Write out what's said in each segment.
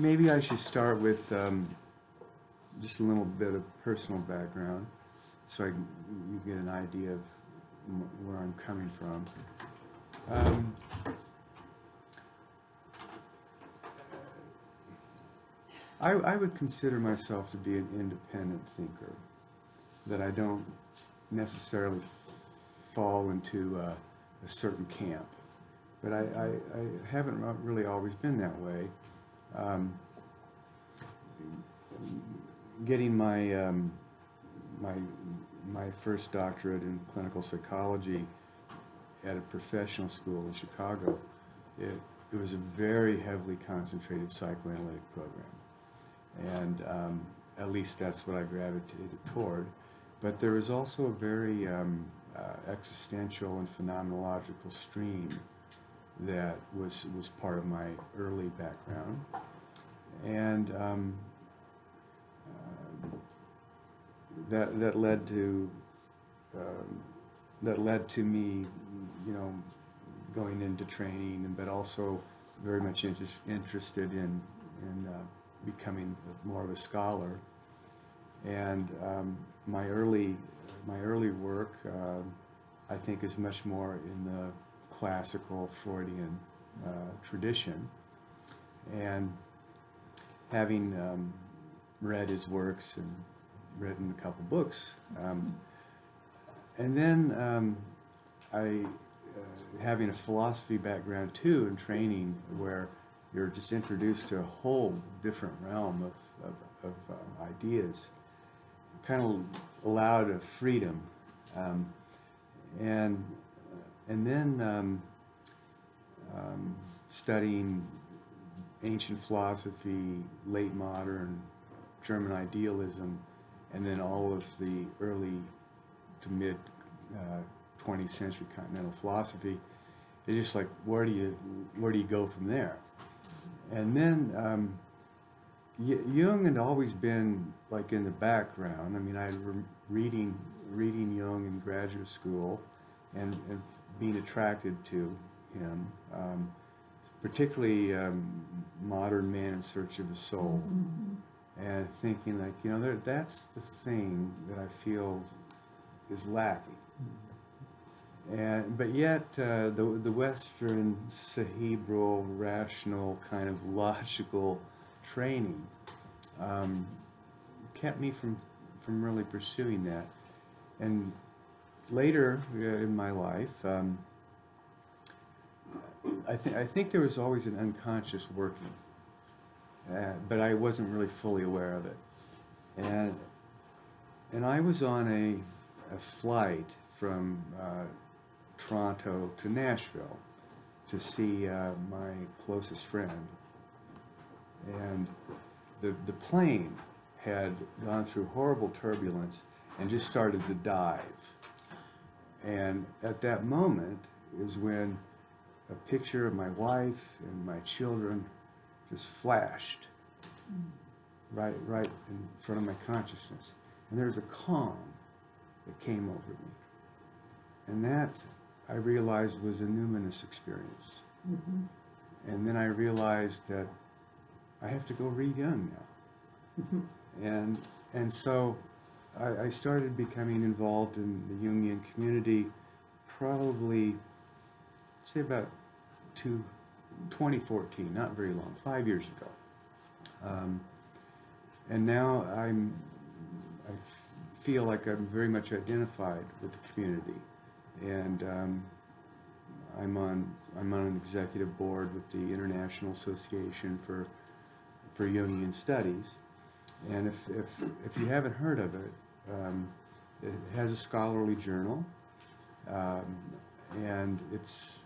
maybe I should start with just a little bit of personal background, so you get an idea of where I'm coming from. I would consider myself to be an independent thinker, that I don't necessarily fall into a certain camp, but I haven't really always been that way. Getting my my first doctorate in clinical psychology at a professional school in Chicago, it was a very heavily concentrated psychoanalytic program. And at least that's what I gravitated toward. But there was also a very existential and phenomenological stream that was part of my early background. And that led to me, you know, going into training, but also very much interested in becoming more of a scholar. And my early work, I think, is much more in the classical Freudian tradition. And having read his works and written a couple books, and then having a philosophy background too, and training where you're just introduced to a whole different realm of ideas, kind of allowed a freedom, and then studying ancient philosophy, late modern German idealism, and then all of the early to mid 20th century continental philosophy. It's just like, where do you go from there? And then Jung had always been like in the background. I mean, I was reading Jung in graduate school and being attracted to him, particularly Modern Man in Search of a Soul, and thinking like, you know, that's the thing that I feel is lacking. But yet the Western cerebral, rational, kind of logical training kept me from really pursuing that. And later in my life, I think there was always an unconscious working, but I wasn't really fully aware of it. And I was on a flight from Toronto to Nashville to see my closest friend, and the plane had gone through horrible turbulence and just started to dive. And at that moment is when a picture of my wife and my children just flashed right in front of my consciousness, and there's a calm that came over me, and that I realized was a numinous experience. And then I realized that I have to go read Jung now. And so I started becoming involved in the Jungian community probably, say, about 2014, not very long, 5 years ago. And now I feel like I'm very much identified with the community, and I'm on an executive board with the International Association for Jungian Studies. And if you haven't heard of it, it has a scholarly journal, and it's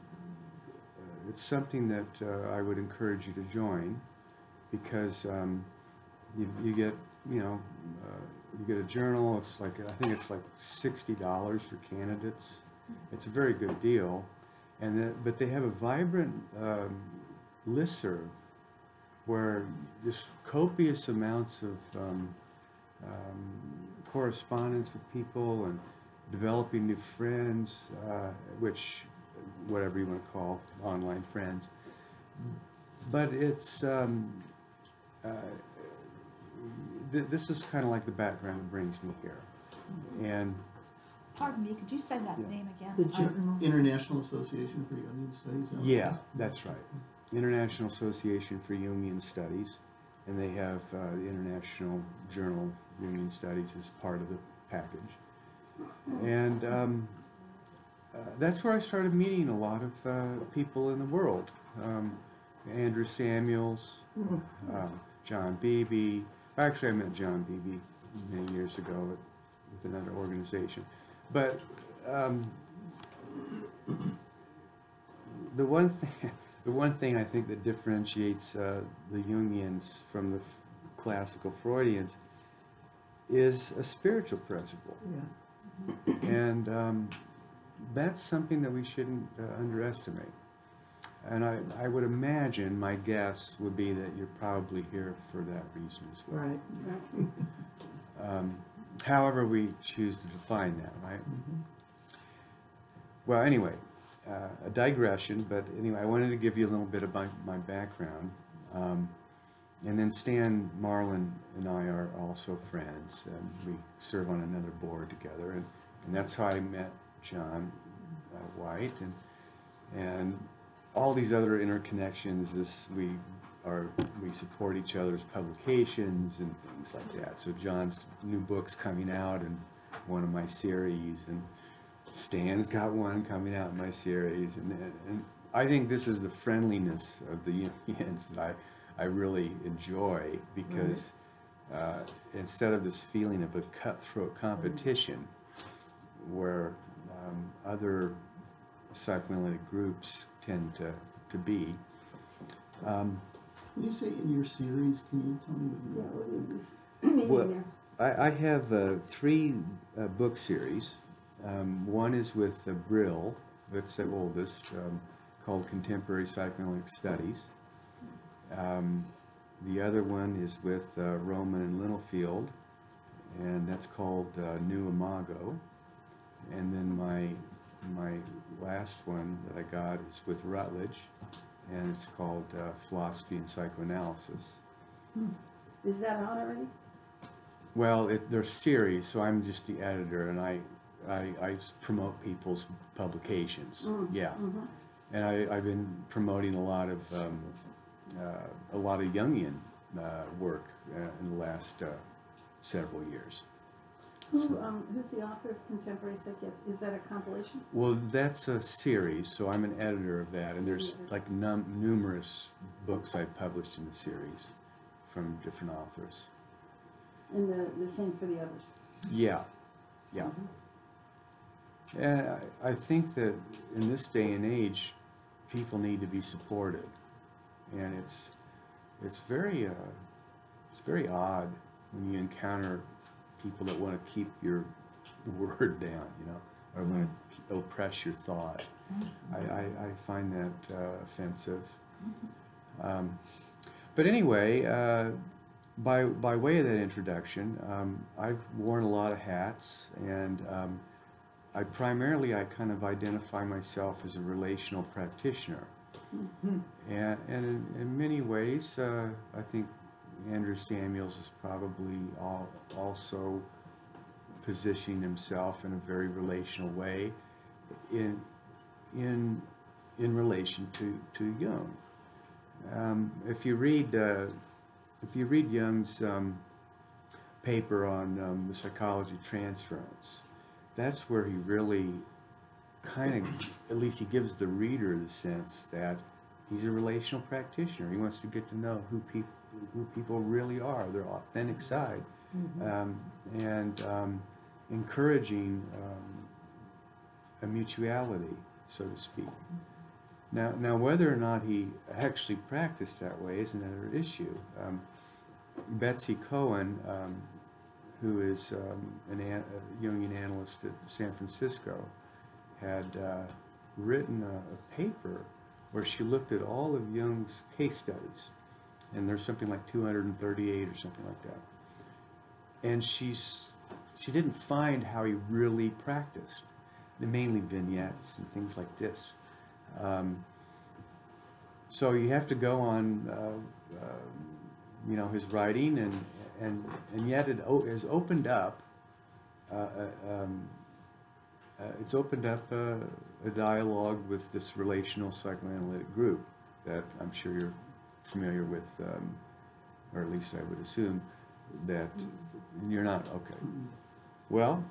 something that I would encourage you to join, because you get, you know, you get a journal. It's like, I think it's like $60 for candidates. It's a very good deal, but they have a vibrant listserv where just copious amounts of correspondence with people and developing new friends, which, whatever you want to call online friends. But it's this is kind of like the background that brings me here. And Pardon me, could you say that name again? The International Association for Jungian Studies? yeah, that's right. International Association for Jungian Studies, and they have the International Journal of Jungian Studies as part of the package. And that's where I started meeting a lot of people in the world. Andrew Samuels, John Beebe. Actually, I met John Beebe many years ago with another organization. But the one thing I think that differentiates the Jungians from the classical Freudians is a spiritual principle. Yeah. And that's something that we shouldn't underestimate. And I would imagine, my guess would be that you're probably here for that reason as well. Right. However we choose to define that, right? Mm-hmm. Well, anyway, a digression, but anyway, I wanted to give you a little bit of my background. And then Stan Marlin and I are also friends, and we serve on another board together, and that's how I met John White, and all these other interconnections is we support each other's publications and things like that. So John's new book's coming out in one of my series, and Stan's got one coming out in my series, and I think this is the friendliness of the Jungians that I really enjoy, because instead of this feeling of a cutthroat competition where other psychoanalytic groups tend to be. When you say in your series, can you tell me what you Well, I have 3 book series. One is with Brill, that's the oldest, called Contemporary Psychoanalytic Studies. The other one is with Roman and Littlefield, and that's called New Imago. And then my last one that I got is with Rutledge, and it's called Philosophy and Psychoanalysis. Is that out already? Well, they're series, so I'm just the editor, and I promote people's publications. Yeah, and I've been promoting a lot of Jungian work in the last several years. Who's the author of Contemporary Psychiatry? Is that a compilation? Well, that's a series, so I'm an editor of that, and there's like numerous books I've published in the series from different authors. And the same for the others? Yeah, yeah. And I think that in this day and age, people need to be supported, and it's very odd when you encounter people that want to keep your word down, you know, or want to oppress your thought. I find that offensive. But anyway, by way of that introduction, I've worn a lot of hats, and I kind of identify myself as a relational practitioner. And in many ways, I think Andrew Samuels is probably also positioning himself in a very relational way in relation to Jung. If you read Jung's paper on the psychology of transference, that's where he really kind of, at least he gives the reader the sense that he's a relational practitioner. He wants to get to know who people really are, their authentic side, and encouraging a mutuality, so to speak. Now, whether or not he actually practiced that way is another issue. Betsy Cohen, who is a Jungian analyst at San Francisco, had written a paper where she looked at all of Jung's case studies, and there's something like 238 or something like that. And she didn't find how he really practiced, mainly vignettes and things like this. So you have to go on you know, his writing, and yet it has opened up. It's opened up a dialogue with this relational psychoanalytic group that I'm sure you're familiar with, or at least I would assume that you're not. Okay. Well,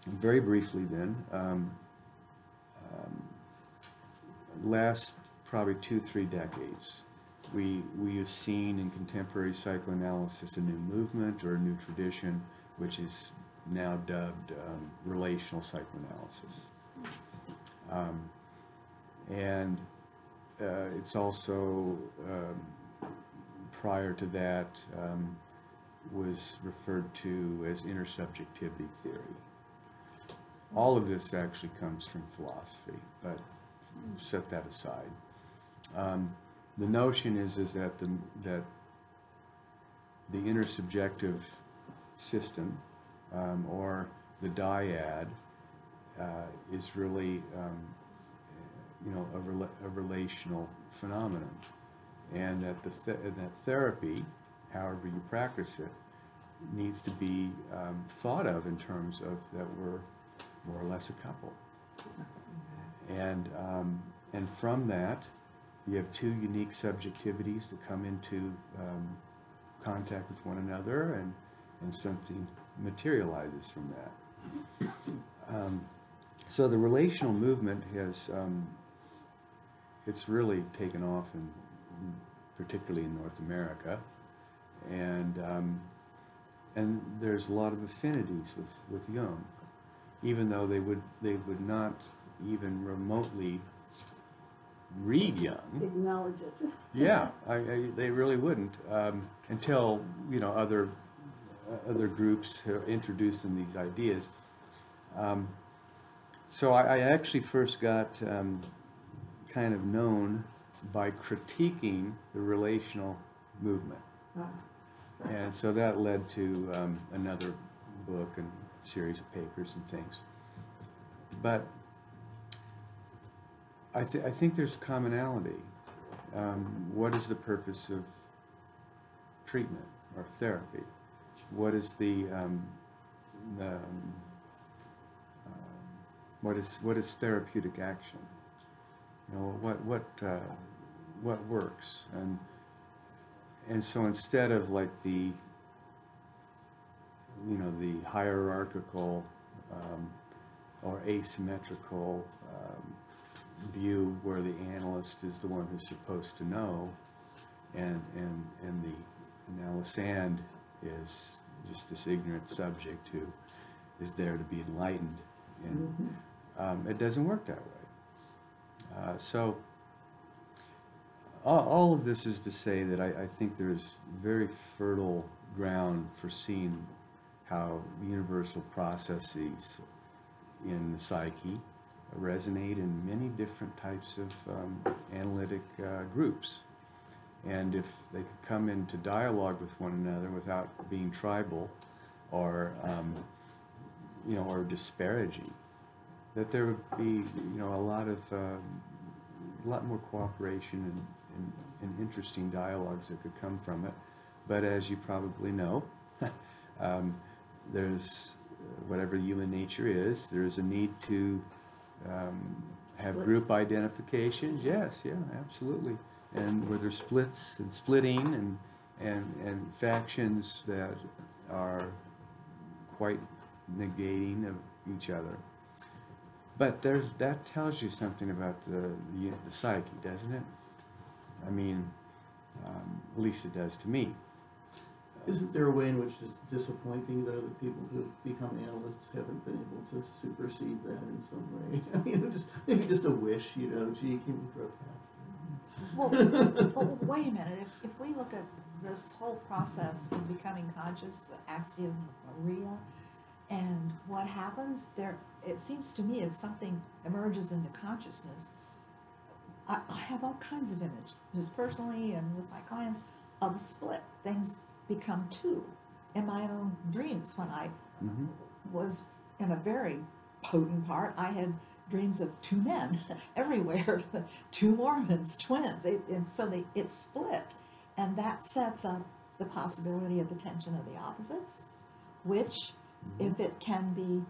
very briefly then, last probably 2-3 decades, we have seen in contemporary psychoanalysis a new movement or a new tradition, which is now dubbed relational psychoanalysis. And it's also, prior to that, was referred to as intersubjectivity theory. All of this actually comes from philosophy, but set that aside. The notion is that the intersubjective system, or the dyad, is really, you know, a relational phenomenon, and that that therapy, however you practice it, needs to be thought of in terms of that we're more or less a couple, and from that you have two unique subjectivities that come into contact with one another, and something materializes from that. So the relational movement has, it's really taken off, particularly in North America, and there's a lot of affinities with Jung, even though they would not even remotely read Jung. Acknowledge it. Yeah, they really wouldn't, until, you know, other groups introduced them these ideas. So I actually first got kind of known by critiquing the relational movement. And so that led to another book and series of papers and things. But I think there's commonality. What is the purpose of treatment or therapy? What is what is therapeutic action? You know, what works? And so instead of like the, you know, the hierarchical or asymmetrical view where the analyst is the one who's supposed to know, and the analysand is just this ignorant subject who is there to be enlightened, and it doesn't work that way. So all of this is to say that I think there's very fertile ground for seeing how universal processes in the psyche resonate in many different types of analytic groups. And if they could come into dialogue with one another without being tribal or, you know, or disparaging, that there would be, you know, a lot more cooperation and interesting dialogues that could come from it. But as you probably know, there's, whatever human nature is, there's a need to have group identifications. Yes, yeah, absolutely. And where there's splits and splitting and factions that are quite negating of each other. But that tells you something about the psyche, doesn't it? I mean, at least it does to me. Isn't there a way in which it's disappointing, though, that people who've become analysts haven't been able to supersede that in some way? I mean, maybe just a wish, you know, gee, can we grow past it? Well, wait a minute. If we look at this whole process of becoming conscious, the axiom of Maria, and what happens there, it seems to me as something emerges into consciousness. I have all kinds of images, personally and with my clients, of a split. Things become two. In my own dreams, when I was in a very potent part, I had dreams of two men everywhere, two Mormons, twins, and so it split, and that sets up the possibility of the tension of the opposites, which, if it can be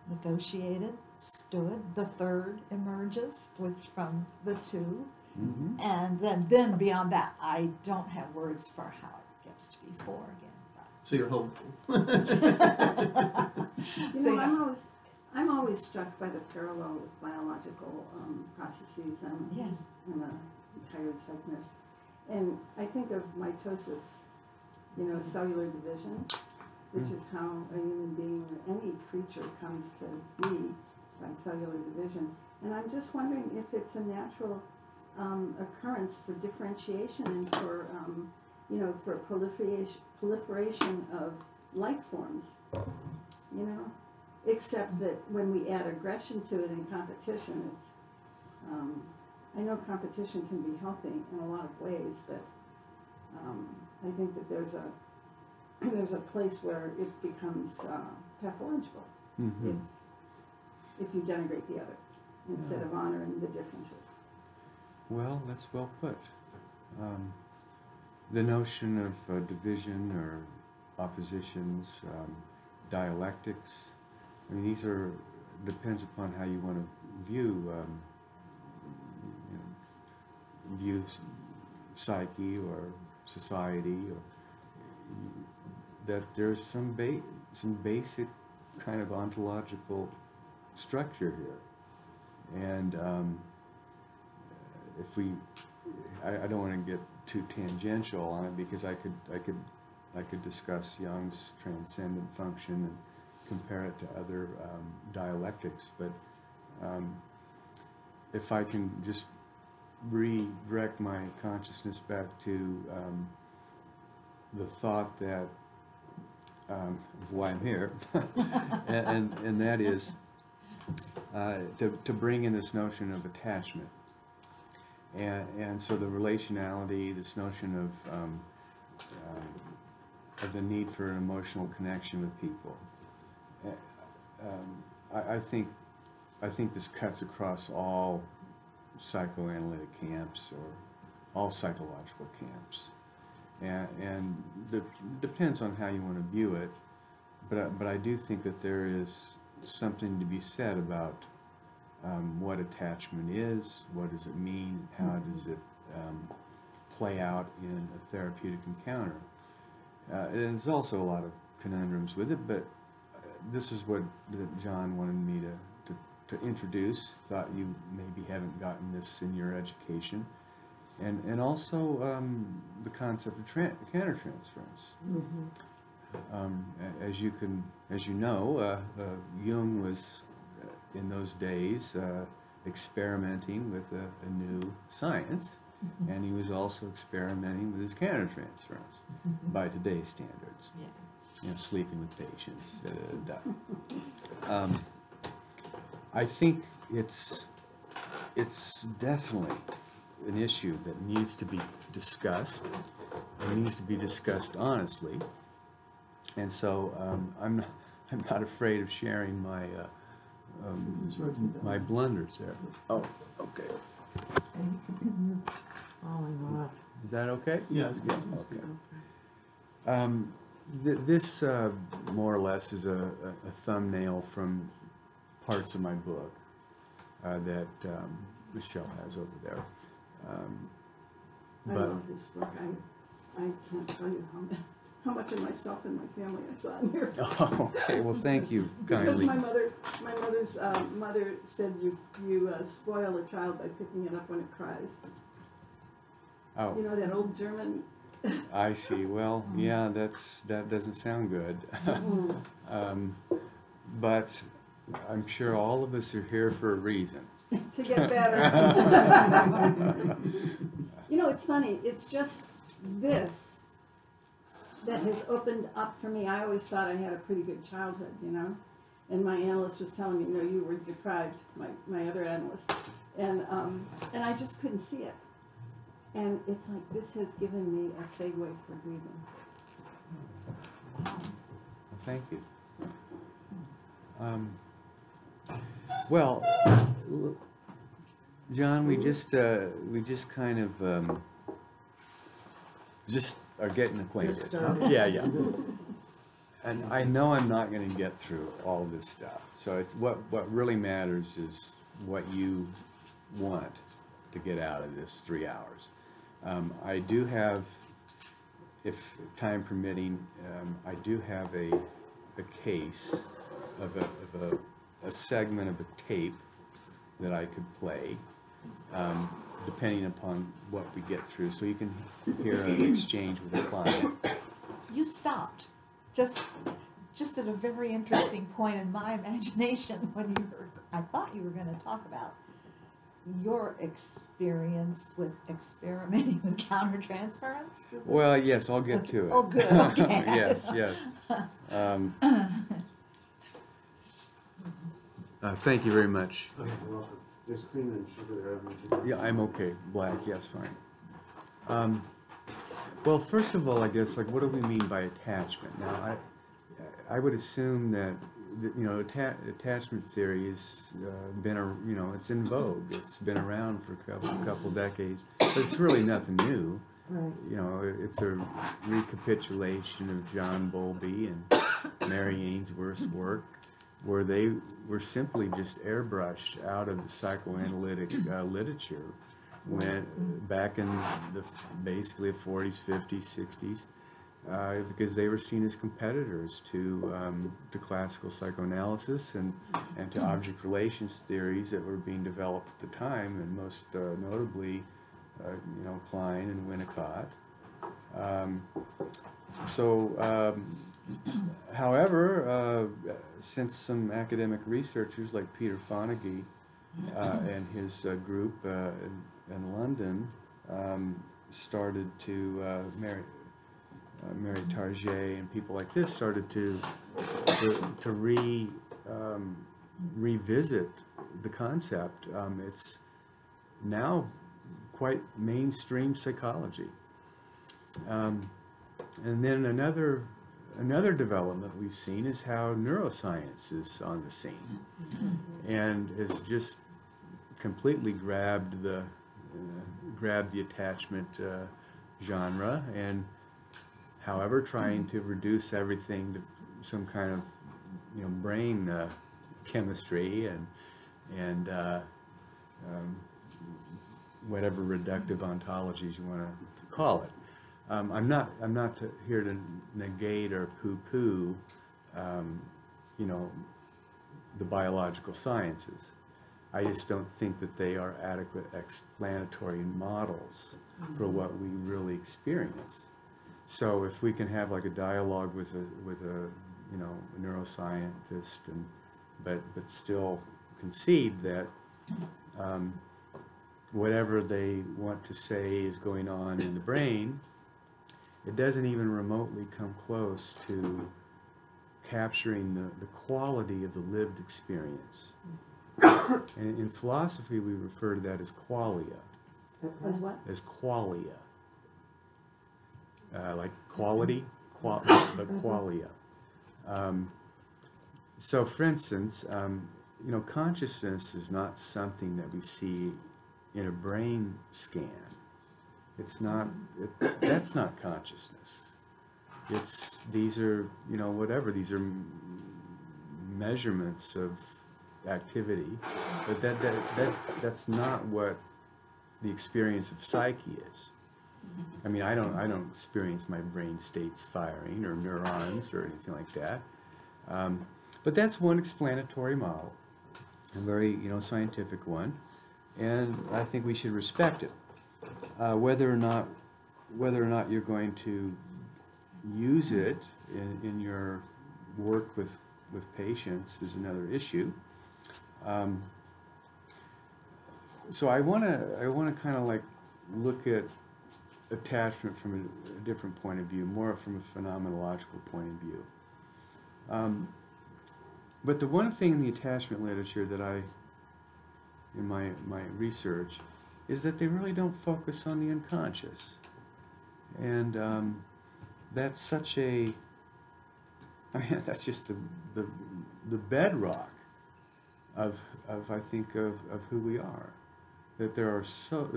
negotiated, stood, the third emerges from the two. Mm-hmm. And then beyond that, I don't have words for how it gets to be four again. So you're hopeful. So, yeah. I'm always struck by the parallel with biological processes. Yeah. I'm a retired psych nurse, and I think of mitosis, cellular division, which is how a human being or any creature comes to be by cellular division. And I'm just wondering if it's a natural occurrence for differentiation and for for proliferation of life forms, except that when we add aggression to it in competition, it's, I know competition can be healthy in a lot of ways, but I think that there's a place where it becomes pathological Mm-hmm. if you denigrate the other instead of honoring the differences. Well, that's well put. The notion of division or oppositions, dialectics, I mean, these depends upon how you want to view psyche or society, or that there's some basic kind of ontological structure here. And I don't want to get too tangential on it, because I could discuss Jung's transcendent function and compare it to other dialectics, but if I can just redirect my consciousness back to the thought that of why I'm here, and that is to bring in this notion of attachment. And so the relationality, this notion of the need for an emotional connection with people. I think this cuts across all psychoanalytic camps or all psychological camps, and it depends on how you want to view it. But I do think that there is something to be said about what attachment is, what does it mean, how does it play out in a therapeutic encounter. And there's also a lot of conundrums with it, but this is what Jon wanted me to introduce. Thought you maybe haven't gotten this in your education. And also the concept of countertransference. Mm-hmm. As you know, Jung was in those days experimenting with a new science, Mm-hmm. and he was also experimenting with his countertransference Mm-hmm. by today's standards. Yeah. Sleeping with patients. I think it's definitely an issue that needs to be discussed, and needs to be discussed honestly. And so I'm not afraid of sharing my blunders there. Oh, okay. Falling off. Is that okay? Yeah, it's good. It's Okay. good. This more or less is a thumbnail from parts of my book that Michelle has over there. I love this book. I can't tell you how much of myself and my family I saw in here. Oh, okay. Well, thank you Because kindly. my mother's mother said you spoil a child by picking it up when it cries. Oh, You know that old German. I see. Well, yeah, that doesn't sound good. But I'm sure all of us are here for a reason. To get better. It's funny. It's just this that has opened up for me. I always thought I had a pretty good childhood, and my analyst was telling me, no, you were deprived, my other analyst, and I just couldn't see it. And it's like this has given me a segue for breathing. Thank you. Well, Jon, we just kind of just are getting acquainted. Just started. Yeah. And I know I'm not going to get through all this stuff. So it's what really matters is what you want to get out of this 3 hours. I do have, if time permitting, I do have a case of a segment of a tape that I could play, depending upon what we get through. So you can hear an exchange with a client. You stopped just at a very interesting point in my imagination when I thought you were going to talk about your experience with experimenting with countertransference. Well, yes, I'll get to it. Oh, good. Okay. Yes. Thank you very much. Okay, you're welcome. There's cream and sugar there. Yeah, I'm okay. Black, yes, fine. Well, first of all, I guess, like, what do we mean by attachment? Now, I would assume that, you know, attachment theory has been, you know, it's in vogue. It's been around for a couple decades, but it's really nothing new. Right. You know, it's a recapitulation of John Bowlby and Mary Ainsworth's work, where they were simply just airbrushed out of the psychoanalytic literature when back in the basically the 40s, 50s, 60s, because they were seen as competitors to classical psychoanalysis and to object relations theories that were being developed at the time, and most notably, you know, Klein and Winnicott. However, since some academic researchers like Peter Fonagy and his group in London started to, Mary Target and people like this started to revisit the concept. It's now quite mainstream psychology. And then another development we've seen is how neuroscience is on the scene and has just completely grabbed the attachment genre, and however trying to reduce everything to some kind of, you know, brain chemistry and whatever reductive ontologies you want to call it. I'm not here to negate or poo-poo, you know, the biological sciences. I just don't think that they are adequate explanatory models for what we really experience. So if we can have like a dialogue with a you know, a neuroscientist, but still concede that whatever they want to say is going on in the brain, it doesn't even remotely come close to capturing the quality of the lived experience. And in philosophy, we refer to that as qualia. As what? As qualia. Like quality, but qualia. So, for instance, you know, consciousness is not something that we see in a brain scan. It's not, that's not consciousness. These are, you know, whatever, these are measurements of activity, but that's not what the experience of psyche is. I mean, I don't experience my brain states firing or neurons or anything like that. But that's one explanatory model, a very, you know, scientific one, and I think we should respect it. Whether or not you're going to use it in your work with patients is another issue. So I want to kind of like look at attachment from a different point of view, more from a phenomenological point of view. But the one thing in the attachment literature that in my research, is that they really don't focus on the unconscious. And that's such a, I mean, that's just the bedrock of I think of who we are. That there's so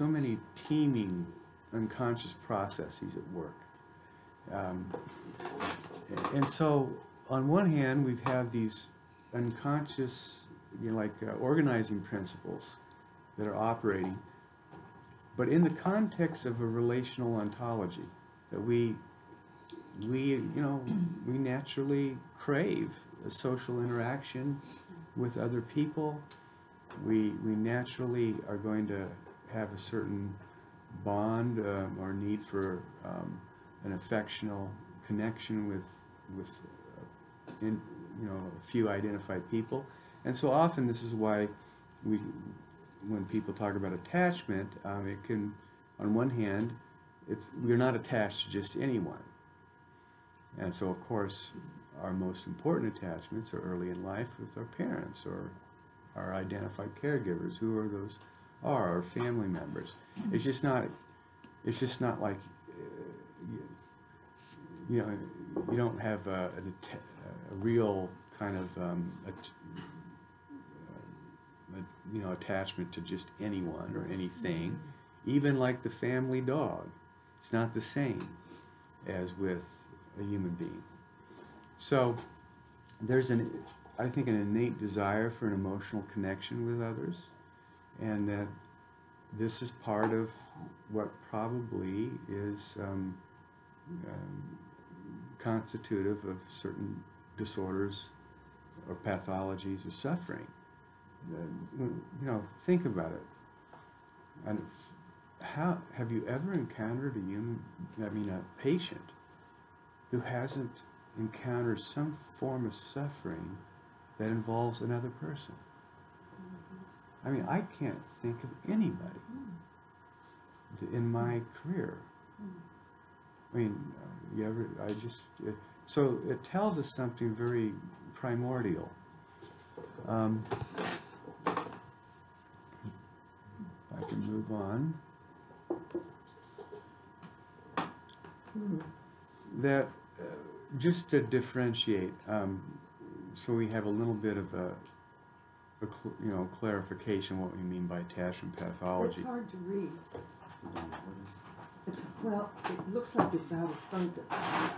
many teeming unconscious processes at work. And so, on one hand, we have these unconscious, organizing principles that are operating, but in the context of a relational ontology, that we naturally crave a social interaction with other people. We naturally are going to have a certain bond or need for an affectional connection with a few identified people. And so often this is why when people talk about attachment, it can, on one hand, we're not attached to just anyone. And so, of course, our most important attachments are early in life with our parents or our identified caregivers. Who are those? Are our family members. It's just not like you don't have a real kind of attachment to just anyone or anything. Even like the family dog, it's not the same as with a human being. So there's I think an innate desire for an emotional connection with others, and that this is part of what probably is constitutive of certain disorders or pathologies or suffering. Think about it. And how have you ever encountered a patient who hasn't encountered some form of suffering that involves another person? I mean, I can't think of anybody in my career. I mean, so it tells us something very primordial. If I can move on. That just to differentiate, so we have a little bit of a clarification what we mean by attachment pathology. It's hard to read. It looks like it's out of focus. I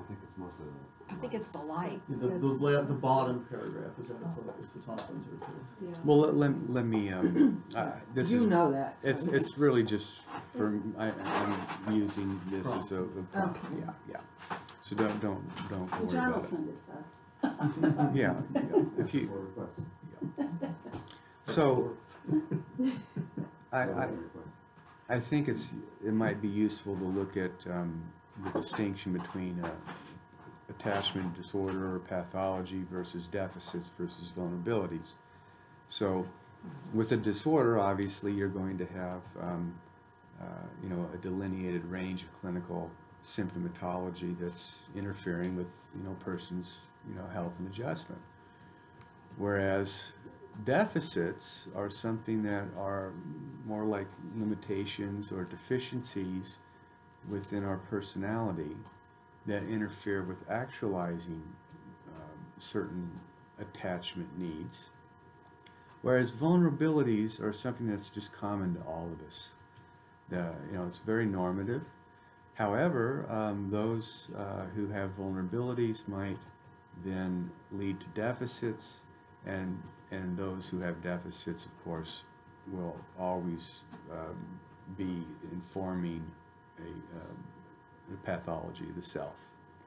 think it's mostly I think it's the light. The bottom paragraph is out of focus. The top ones are clear. Yeah. Well, let me. This You is, know that. So. It's really just for I'm using this as a prompt. Okay. Yeah. So don't worry John will about it. send it to us. Yeah. If you. for requests. So I Request. I think it might be useful to look at the distinction between attachment disorder or pathology versus deficits versus vulnerabilities. So with a disorder, obviously, you're going to have a delineated range of clinical symptomatology that's interfering with person's health and adjustment. Whereas deficits are something that are more like limitations or deficiencies within our personality that interfere with actualizing certain attachment needs. Whereas vulnerabilities are something that's just common to all of us. It's very normative. However, those who have vulnerabilities might then lead to deficits, and those who have deficits, of course, will always be informing the pathology of the self.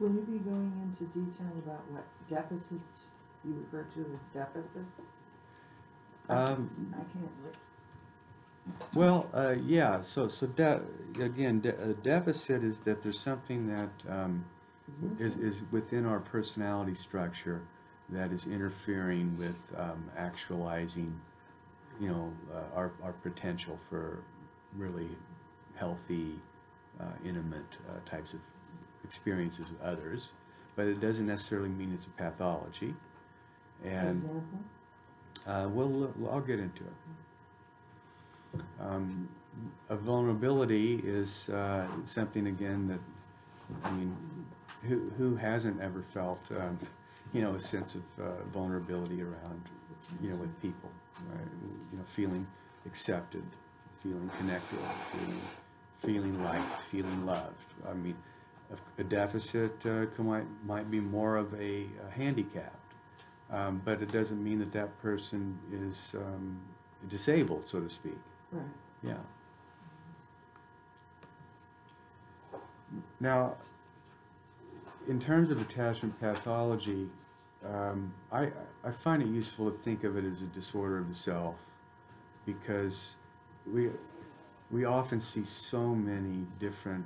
Will you be going into detail about what deficits you refer to as deficits? I can't read. Well, yeah. So again, a deficit is that there's something that is within our personality structure that is interfering with actualizing, our potential for really healthy, intimate types of experiences with others. But it doesn't necessarily mean it's a pathology. And For example? I'll get into it. A vulnerability is something, again, that, who hasn't ever felt, a sense of vulnerability around, with people, right? Feeling accepted, feeling connected, feeling liked, feeling loved. I mean, a deficit might be more of a handicap, but it doesn't mean that that person is disabled, so to speak. Right. Yeah. Now, in terms of attachment pathology, I find it useful to think of it as a disorder of the self, because we often see so many different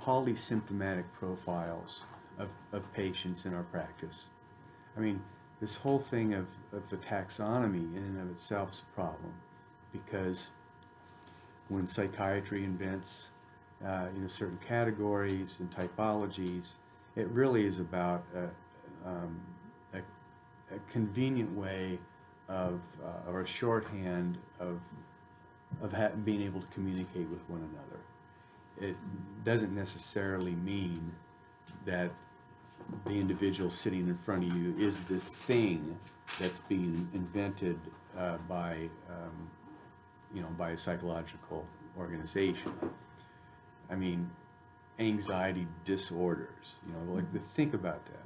polysymptomatic profiles of patients in our practice. I mean, this whole thing of the taxonomy in and of itself is a problem, because when psychiatry invents certain categories and typologies, it really is about a convenient way of, or a shorthand of being able to communicate with one another. It doesn't necessarily mean that the individual sitting in front of you is this thing that's being invented by a psychological organization. I mean, anxiety disorders, like, think about that,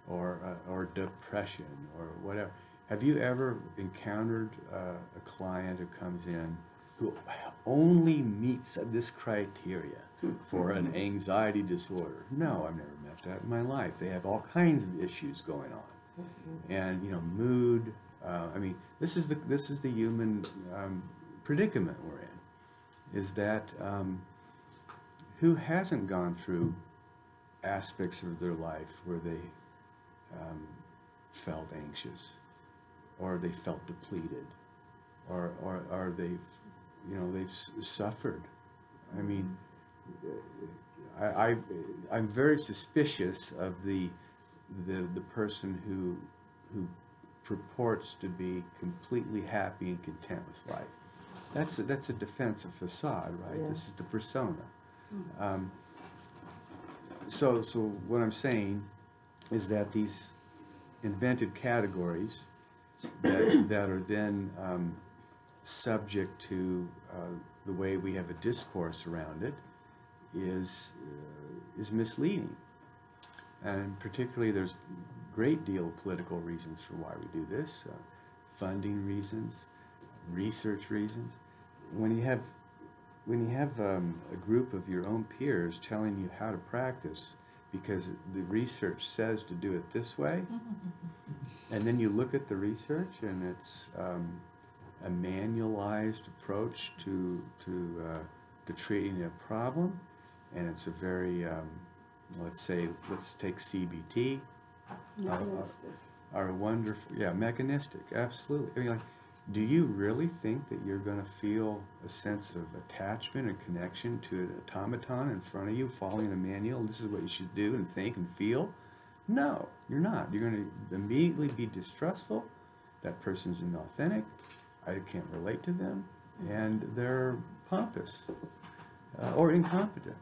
or depression, or whatever. Have you ever encountered a client who comes in who only meets this criteria for an anxiety disorder? No, I've never met that in my life. They have all kinds of issues going on, and mood. I mean, this is the human predicament we're in. Is that who hasn't gone through aspects of their life where they felt anxious, or they felt depleted, or they've suffered? I mean, I'm very suspicious of the person who purports to be completely happy and content with life. That's a defensive facade, right? Yeah. This is the persona. So what I'm saying is that these invented categories that are then subject to the way we have a discourse around it is misleading. And particularly, there's a great deal of political reasons for why we do this, funding reasons, research reasons. When you have a group of your own peers telling you how to practice because the research says to do it this way, and then you look at the research and it's a manualized approach to treating a problem, and it's a very let's take CBT, Mechanistic. are wonderful, mechanistic, absolutely. I mean, like, do you really think that you're going to feel a sense of attachment and connection to an automaton in front of you following a manual? This is what you should do and think and feel? No, you're not. You're going to immediately be distrustful. That person's inauthentic. I can't relate to them. And they're pompous or incompetent.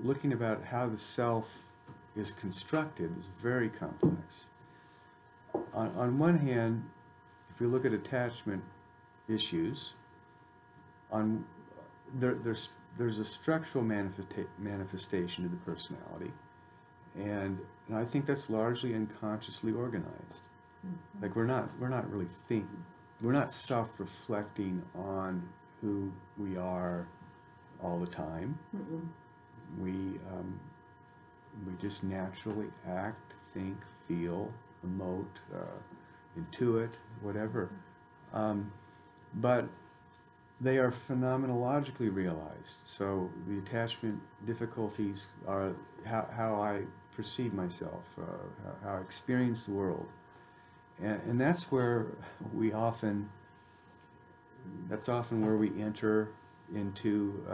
Looking about how the self is constructed is very complex. On one hand, if we look at attachment issues, there's a structural manifestation of the personality, and I think that's largely unconsciously organized. Mm-hmm. Like, we're not really thinking, we're not self-reflecting on who we are all the time. Mm-mm. We just naturally act, think, feel, emote, intuit, whatever. But they are phenomenologically realized. So the attachment difficulties are how I perceive myself, how I experience the world. And that's where that's often where we enter into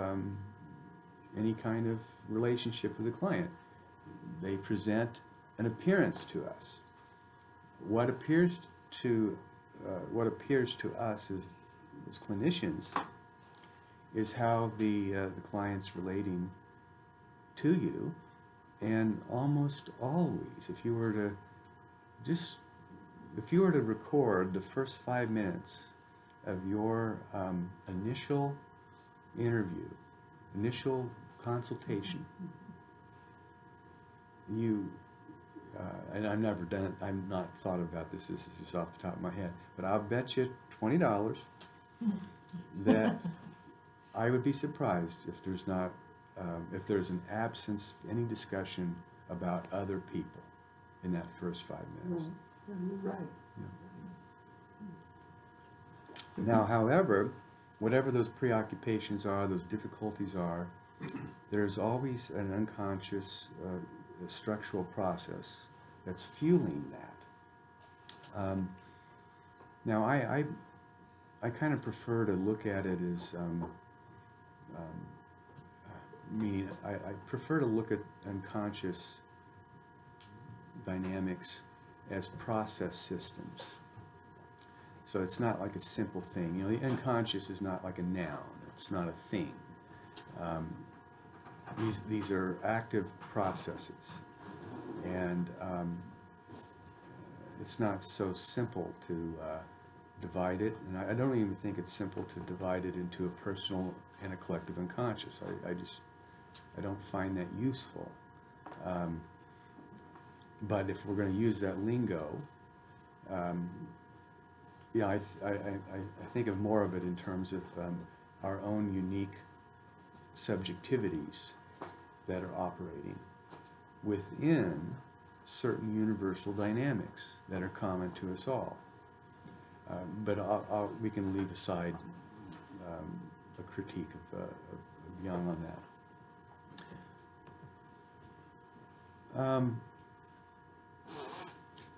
any kind of relationship with a client. They present an appearance to us. What appears to us as clinicians is how the client's relating to you, and almost always, if you were to just, if you were to record the first 5 minutes of your initial interview, initial consultation, you, and I've never done it, I've not thought about this is just off the top of my head, but I'll bet you $20 that I would be surprised if there's not, if there's an absence of any discussion about other people in that first 5 minutes. Right. Yeah, you're right. Now, however, whatever those preoccupations are, those difficulties are, there's always an unconscious structural process that's fueling that. Now, I kind of prefer to look at it as, meaning I prefer to look at unconscious dynamics as process systems. So it's not like a simple thing. You know, the unconscious is not like a noun. It's not a thing. These are active processes, and it's not so simple to divide it. And I don't even think it's simple to divide it into a personal and a collective unconscious. I don't find that useful. But if we're going to use that lingo, yeah, I think of more of it in terms of our own unique subjectivities that are operating within certain universal dynamics that are common to us all. But we can leave aside a critique of Jung on that.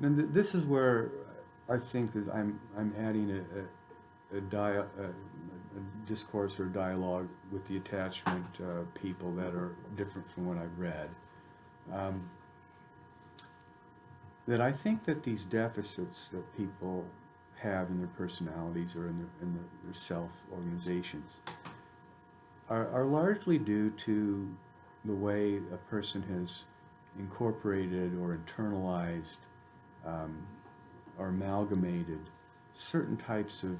And this is where I think that I'm adding a discourse or dialogue with the attachment people that are different from what I've read. That I think that these deficits that people have in their personalities or in their self-organizations are largely due to the way a person has incorporated or internalized or amalgamated certain types of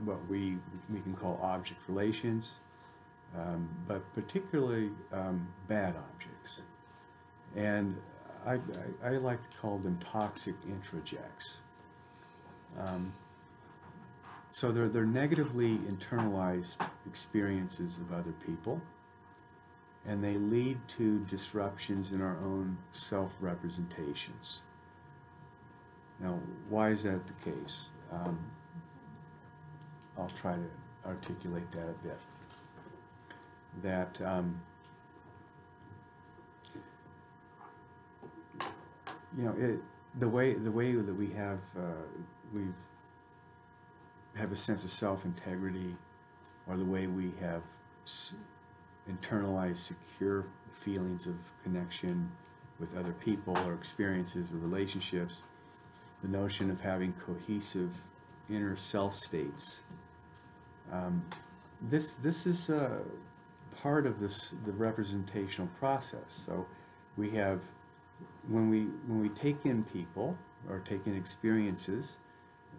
what we can call object relations, but particularly bad objects. And I like to call them toxic introjects. So they're negatively internalized experiences of other people, and they lead to disruptions in our own self-representations. Now, why is that the case? I'll try to articulate that a bit. That you know, the way that we have a sense of self-integrity, or the way we have internalized secure feelings of connection with other people or experiences or relationships, the notion of having cohesive inner self states. This is part of the representational process. So we have, when we take in people or take in experiences,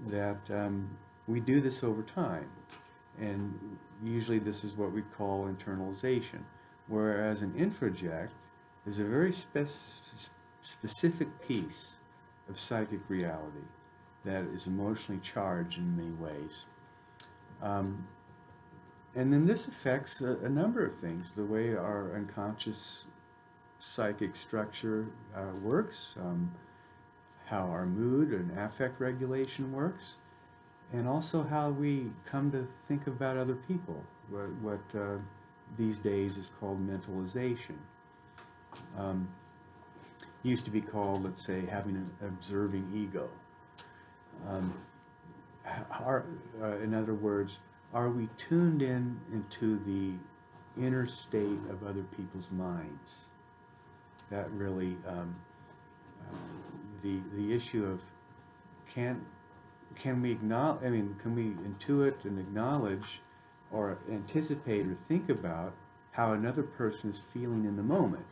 that we do this over time, and usually this is what we call internalization, whereas an introject is a very specific piece of psychic reality that is emotionally charged in many ways. And then this affects a number of things, the way our unconscious psychic structure works, how our mood and affect regulation works, and also how we come to think about other people, what these days is called mentalization. Used to be called, let's say, having an observing ego. In other words, are we tuned into the inner state of other people's minds? That really, the issue of can we acknowledge? I mean, can we intuit and acknowledge, or anticipate or think about how another person is feeling in the moment?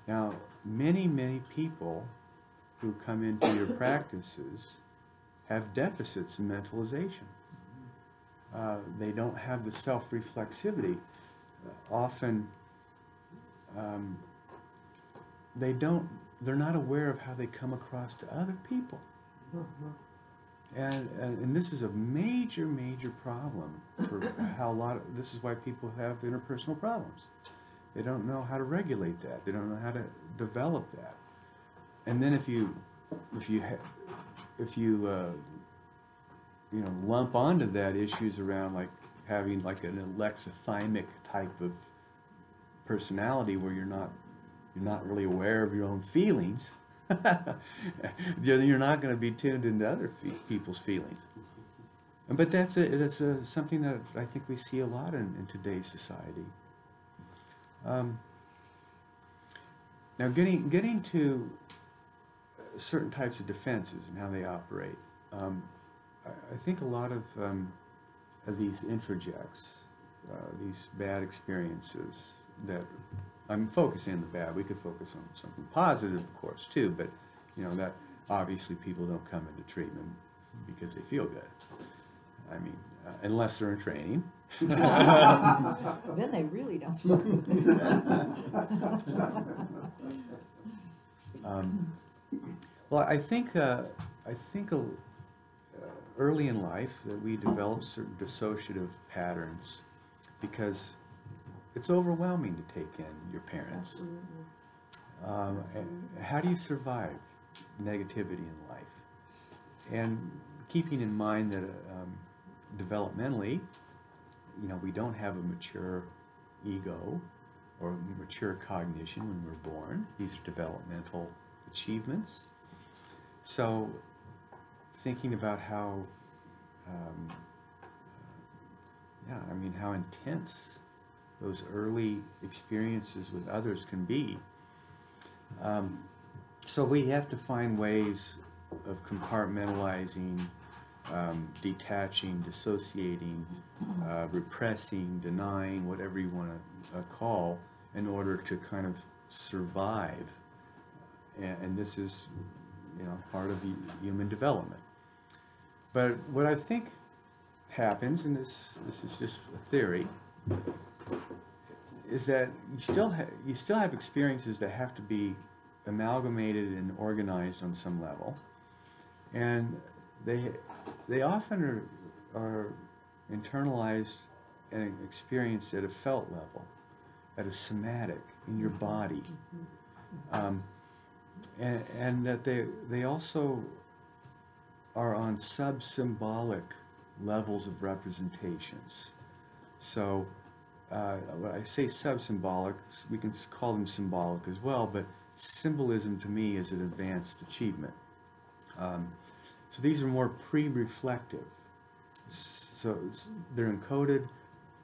Now, many people who come into your practices have deficits in mentalization. They don't have the self-reflexivity. Often, they're not aware of how they come across to other people. And this is a major, major problem for how this is why people have interpersonal problems. They don't know how to regulate that. They don't know how to develop that. And then if you lump onto that issues around like having like an alexithymic type of personality where you're not really aware of your own feelings, you're not going to be tuned into other people's feelings. But that's something that I think we see a lot in today's society. Now, getting to certain types of defenses and how they operate, I think a lot of these introjects, these bad experiences that I'm focusing on the bad. We could focus on something positive, of course, too, but that obviously people don't come into treatment because they feel good. I mean, unless they're in training. Then they really don't feel good. Well, I think early in life that we develop certain dissociative patterns because it's overwhelming to take in your parents. And how do you survive negativity in life? And keeping in mind that developmentally, we don't have a mature ego or mature cognition when we're born. These are developmental achievements. So thinking about how, how intense those early experiences with others can be. So we have to find ways of compartmentalizing, detaching, dissociating, repressing, denying, whatever you want to call, in order to kind of survive. And this is, part of the human development. But what I think happens, and this is just a theory, is that you still have experiences that have to be amalgamated and organized on some level, and they often are internalized and experienced at a felt level, at a somatic in your body, and that they also are on sub-symbolic levels of representations. So when I say sub-symbolic, we can call them symbolic as well, but symbolism to me is an advanced achievement. So these are more pre-reflective. So they're encoded,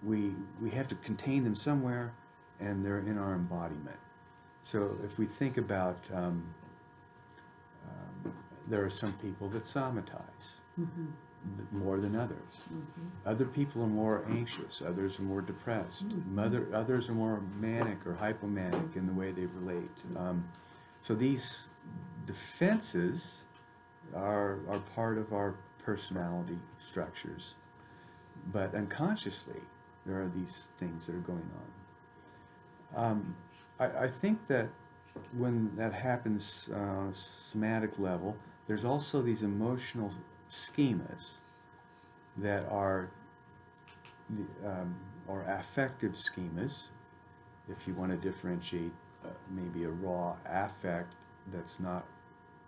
we have to contain them somewhere, and they're in our embodiment. So if we think about, there are some people that somatize more than others. Other people are more anxious, others are more depressed, others are more manic or hypomanic in the way they relate. So these defenses are part of our personality structures, but unconsciously there are these things that are going on. I think that when that happens on a somatic level, there's also these emotional schemas that are or affective schemas, if you want to differentiate maybe a raw affect that's not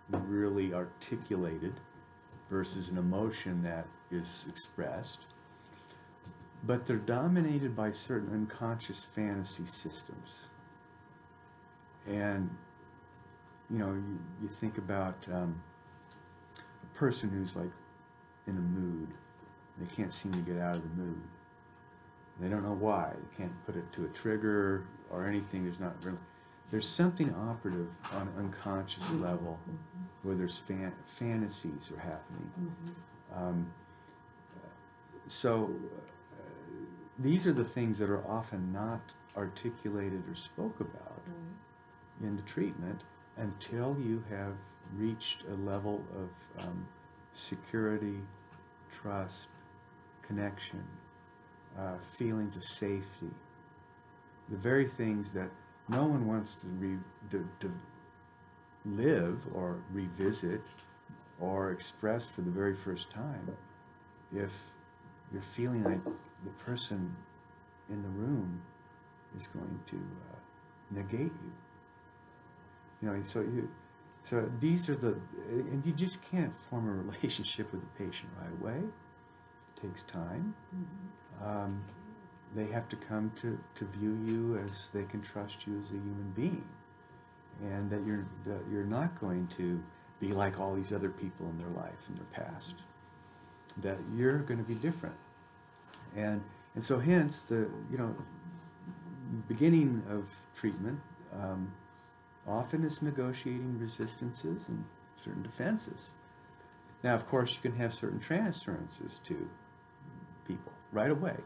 really articulated versus an emotion that is expressed, but they're dominated by certain unconscious fantasy systems. And you think about a person who's like in a mood. They can't seem to get out of the mood. They don't know why. They can't put it to a trigger or anything. There's something operative on an unconscious level where there's fantasies are happening. These are the things that are often not articulated or spoke about in the treatment until you have reached a level of security, trust, connection, feelings of safety, the very things that no one wants to live or revisit or express for the very first time if you're feeling like the person in the room is going to negate you. You know, so these are the, and you just can't form a relationship with the patient right away. It takes time. Mm-hmm. They have to come to view you as they can trust you as a human being, and that you're not going to be like all these other people in their life, in their past. That you're going to be different, and so hence the beginning of treatment often is negotiating resistances and certain defenses. Now, of course, you can have certain transferences to people right away.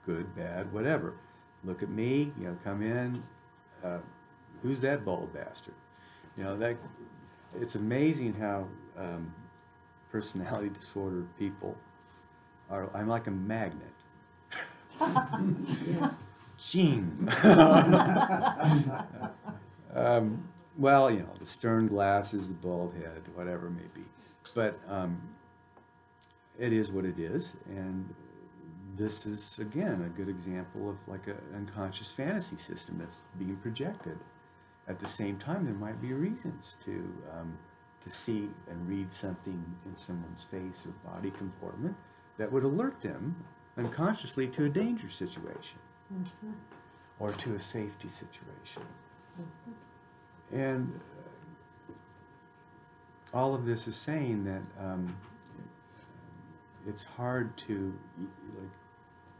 Good, bad, whatever. Look at me, come in. Who's that bald bastard? That it's amazing how personality disorder people are. I'm like a magnet. Ching. Well, the stern glasses, the bald head, whatever it may be. But it is what it is, and this is, again, a good example of like an unconscious fantasy system that's being projected. At the same time, there might be reasons to see and read something in someone's face or body comportment that would alert them unconsciously to a danger situation or to a safety situation. And all of this is saying that it's hard to, like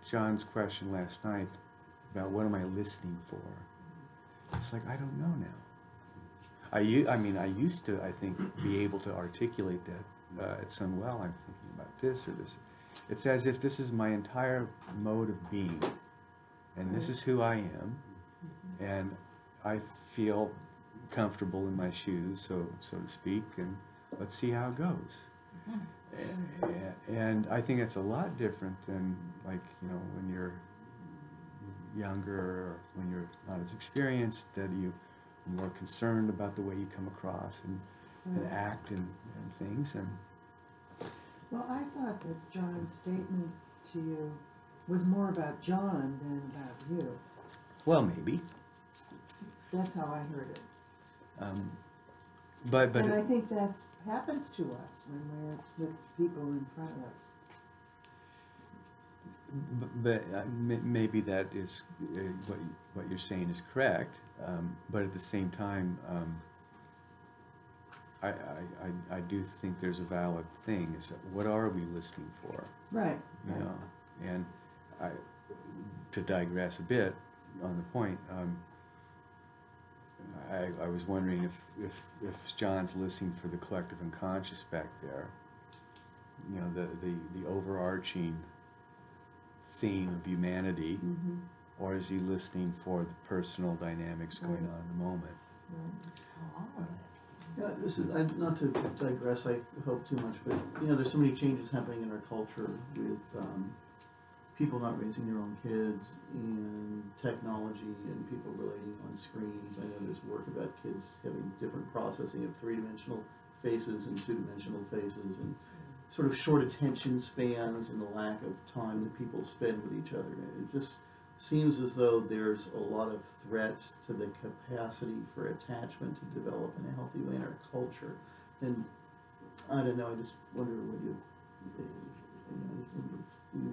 John's question last night about what am I listening for? It's like, I don't know now. I used to, I think, be able to articulate that at some, well, I'm thinking about this or this. It's as if this is my entire mode of being, and this is who I am, and I feel comfortable in my shoes, so to speak, and let's see how it goes. And I think it's a lot different than, like, when you're younger or when you're not as experienced, that you're more concerned about the way you come across and act and things. And well, I thought that John's statement to you was more about John than about you. well, maybe. That's how I heard it. But And I think that happens to us when we're with people in front of us. But maybe that is what you're saying is correct. But at the same time, I do think there's a valid thing. Is that what are we listening for? Right. You know, and to digress a bit on the point, I was wondering if John's listening for the collective unconscious back there. You know, the overarching theme of humanity, or is he listening for the personal dynamics going on in the moment? All of it. Yeah, this is not to digress. I hope too much, but there's so many changes happening in our culture with people not raising their own kids, and technology, and people relating on screens. I know there's work about kids having different processing of three-dimensional faces and two-dimensional faces, and sort of short attention spans and the lack of time that people spend with each other. It just seems as though there's a lot of threats to the capacity for attachment to develop in a healthy way in our culture. And I don't know, I just wonder what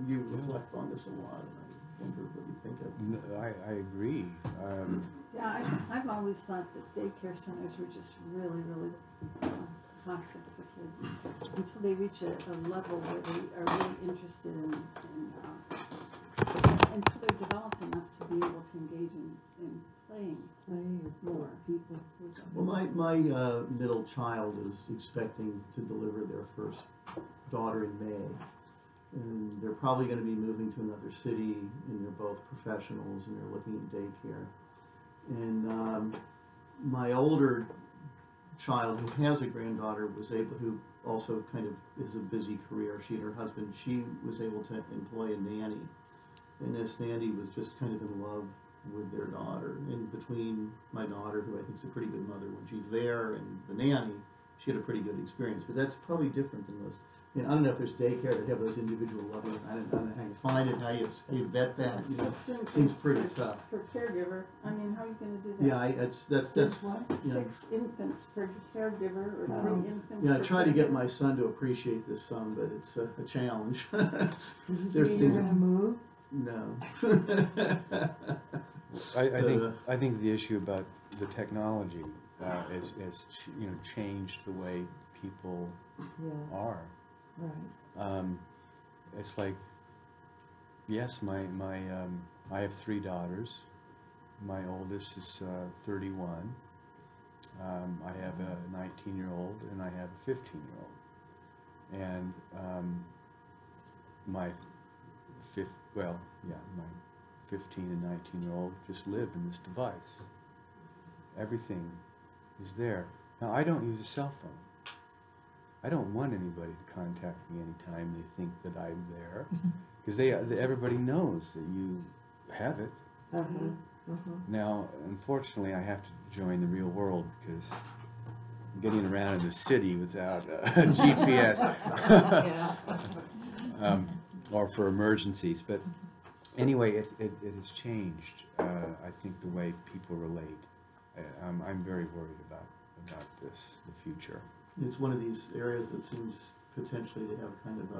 you reflect on this a lot, and I wonder what you think of. No, I agree. Yeah, I've always thought that daycare centers were just really, really toxic for kids until they reach a level where they are really interested in until they're developed enough to be able to engage in playing more people. Well, my middle child is expecting to deliver their first daughter in May, and they're probably going to be moving to another city, and they're both professionals, and they're looking at daycare. And my older child who has a granddaughter who also kind of is a busy career. She and her husband, she was able to employ a nanny, and this nanny was just kind of in love with their daughter. In between my daughter, who I think is a pretty good mother when she's there, and the nanny, she had a pretty good experience. But that's probably different than those. I mean, I don't know if there's daycare that have those individual loving. I don't know how you find it, how you vet that. You know, seems pretty tough. Per caregiver. I mean, how are you going to do that? Yeah, that's what? you know, 6 infants per caregiver, or 3 infants. yeah. I per try to get caregiver. my son to appreciate this some, but it's a challenge. Does this There's mean things you're that- gonna move? No. I think the issue about the technology is you know, changed the way people Yeah, are. right. It's like, yes, I have 3 daughters. My oldest is 31. I have a 19-year-old and I have a 15-year-old. And my 15 and 19-year-old just live in this device. Everything is there. Now, I don't use a cell phone. I don't want anybody to contact me anytime they think that I'm there, because everybody knows that you have it. Uh-huh, Now, unfortunately, I have to join the real world because getting around in the city without a GPS, or for emergencies. But anyway, it has changed. I think the way people relate. I'm very worried about this, the future. It's one of these areas that seems potentially to have kind of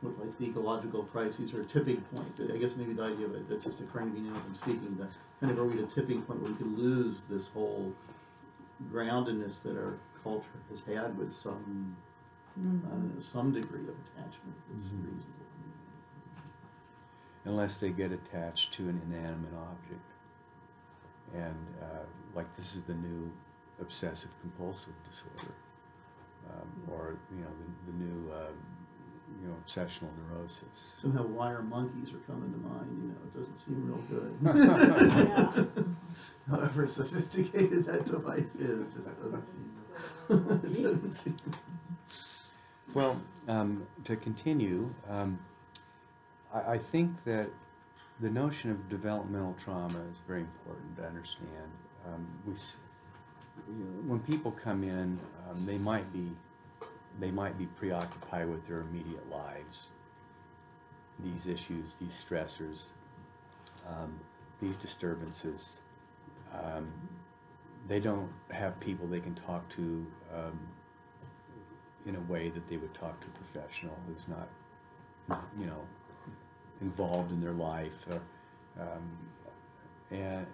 with like the ecological crises or a tipping point. I guess maybe the idea of it, that's just occurring to me now as I'm speaking, that kind of are we at a tipping point where we could lose this whole groundedness that our culture has had with some, I don't know, some degree of attachment that's reasonable. Unless they get attached to an inanimate object. And like this is the new obsessive compulsive disorder, or you know the new obsessional neurosis. Somehow wire monkeys are coming to mind, you know, it doesn't seem real good. However sophisticated that device is, it just doesn't seem. Well, to continue, I think that the notion of developmental trauma is very important to understand. When people come in, they might be preoccupied with their immediate lives, these issues, these stressors, these disturbances. They don't have people they can talk to in a way that they would talk to a professional who's not, involved in their life. And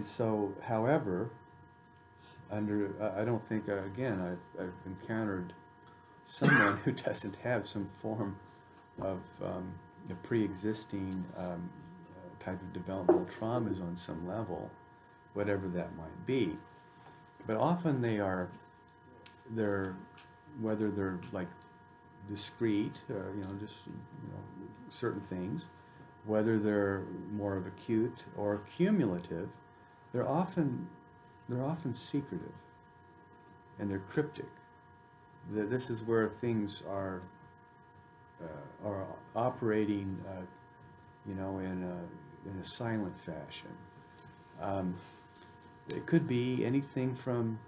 so, however, I don't think, again, I've encountered someone who doesn't have some form of a pre-existing type of developmental traumas on some level, whatever that might be. But often whether they're like discrete, certain things, whether they're more of acute or cumulative, they're often secretive and they're cryptic. This is where things are operating, in a silent fashion. It could be anything from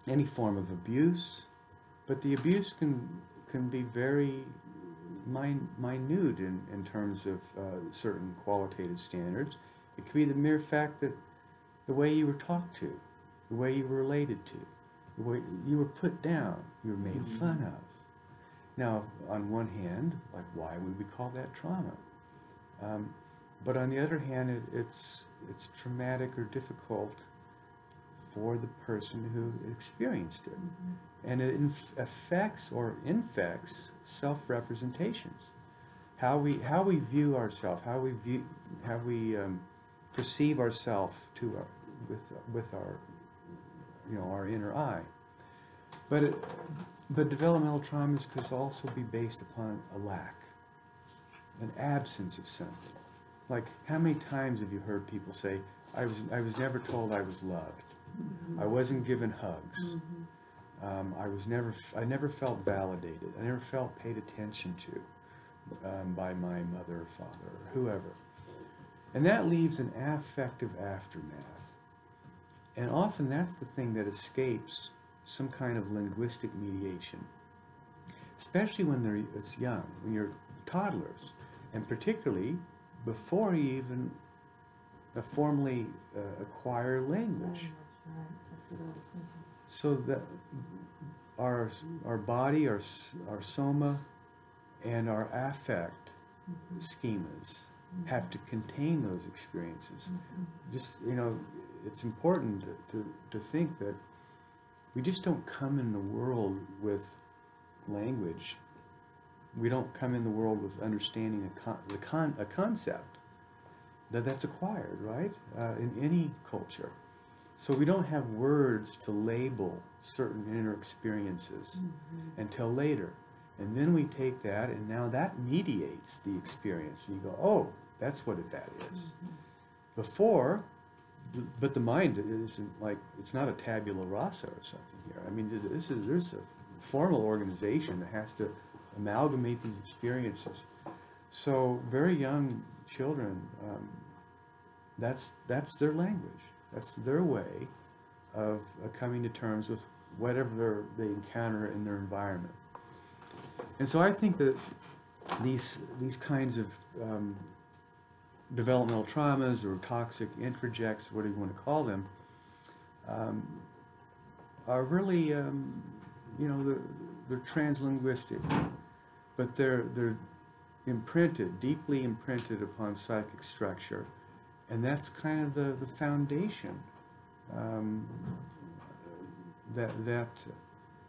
any form of abuse, but the abuse can be very minute in terms of certain qualitative standards. It could be the mere fact that the way you were talked to, the way you were related to, the way you were put down, you were made fun of. Now, on one hand, like, why would we call that trauma? But on the other hand, it's traumatic or difficult for the person who experienced it. And it affects or infects self-representations. How we view ourselves, how we perceive ourselves with our inner eye. But developmental traumas could also be based upon a lack, an absence of something. Like, how many times have you heard people say, I was never told I was loved. I wasn't given hugs. I never felt validated. I never felt paid attention to by my mother or father or whoever. And that leaves an affective aftermath. And often that's the thing that escapes some kind of linguistic mediation, especially when it's young, when you're toddlers, and particularly before you even formally acquire language. Right, that's what I was thinking. So that our body, our soma, and our affect schemas have to contain those experiences. Just, it's important to think that we just don't come in the world with language. We don't come in the world with understanding a concept that's acquired, right, in any culture. So we don't have words to label certain inner experiences until later. And then we take that, and now that mediates the experience. And you go, oh, that's what that is. Before, but the mind isn't like, it's not a tabula rasa or something here. I mean, there's a formal organization that has to amalgamate these experiences. So very young children, that's their language. That's their way of coming to terms with whatever they encounter in their environment. And so I think that these kinds of developmental traumas or toxic introjects, whatever you want to call them, are really, they're translinguistic, but they're imprinted, deeply imprinted upon psychic structure. And that's kind of the foundation that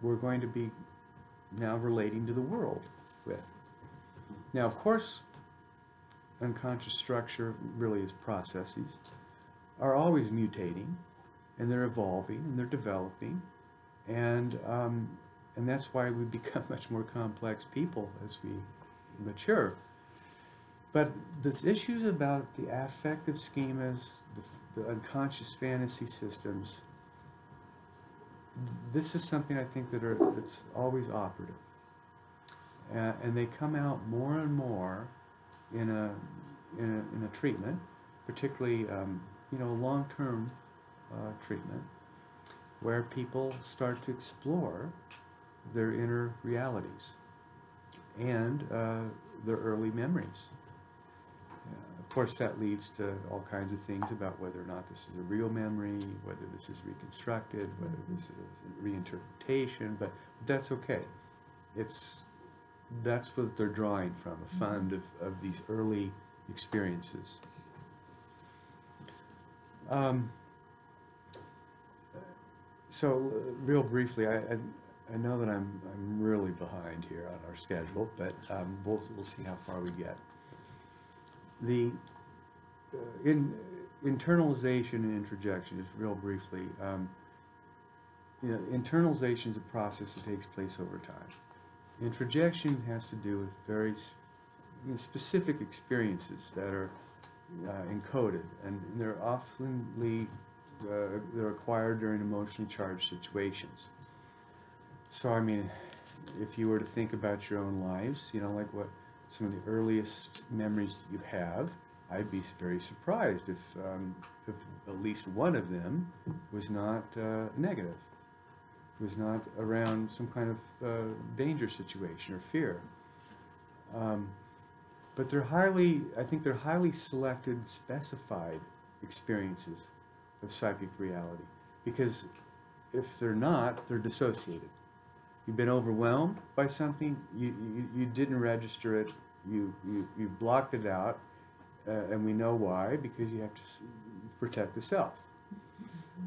we're going to be now relating to the world with. Now, of course, unconscious structure really is processes, are always mutating, and they're evolving, and they're developing, and that's why we become much more complex people as we mature. But this issues about the affective schemas, the unconscious fantasy systems, this is something I think that's always operative. And they come out more and more in a treatment, particularly long-term treatment, where people start to explore their inner realities and their early memories. Of course, that leads to all kinds of things about whether or not this is a real memory, whether this is reconstructed, whether this is a reinterpretation, but that's okay. That's what they're drawing from, a fund of these early experiences. So, real briefly, I know that I'm really behind here on our schedule, but we'll see how far we get. The internalization and introjection, just real briefly, internalization is a process that takes place over time. Introjection has to do with very specific experiences that are encoded, and they're often they're acquired during emotionally charged situations. So, I mean, if you were to think about your own lives, like what some of the earliest memories you have, I'd be very surprised if at least one of them was not negative, was not around some kind of danger situation or fear. But I think they're highly selected, specified experiences of psychic reality, because if they're not, they're dissociated. You've been overwhelmed by something, you didn't register it, you blocked it out, and we know why, because you have to protect the self.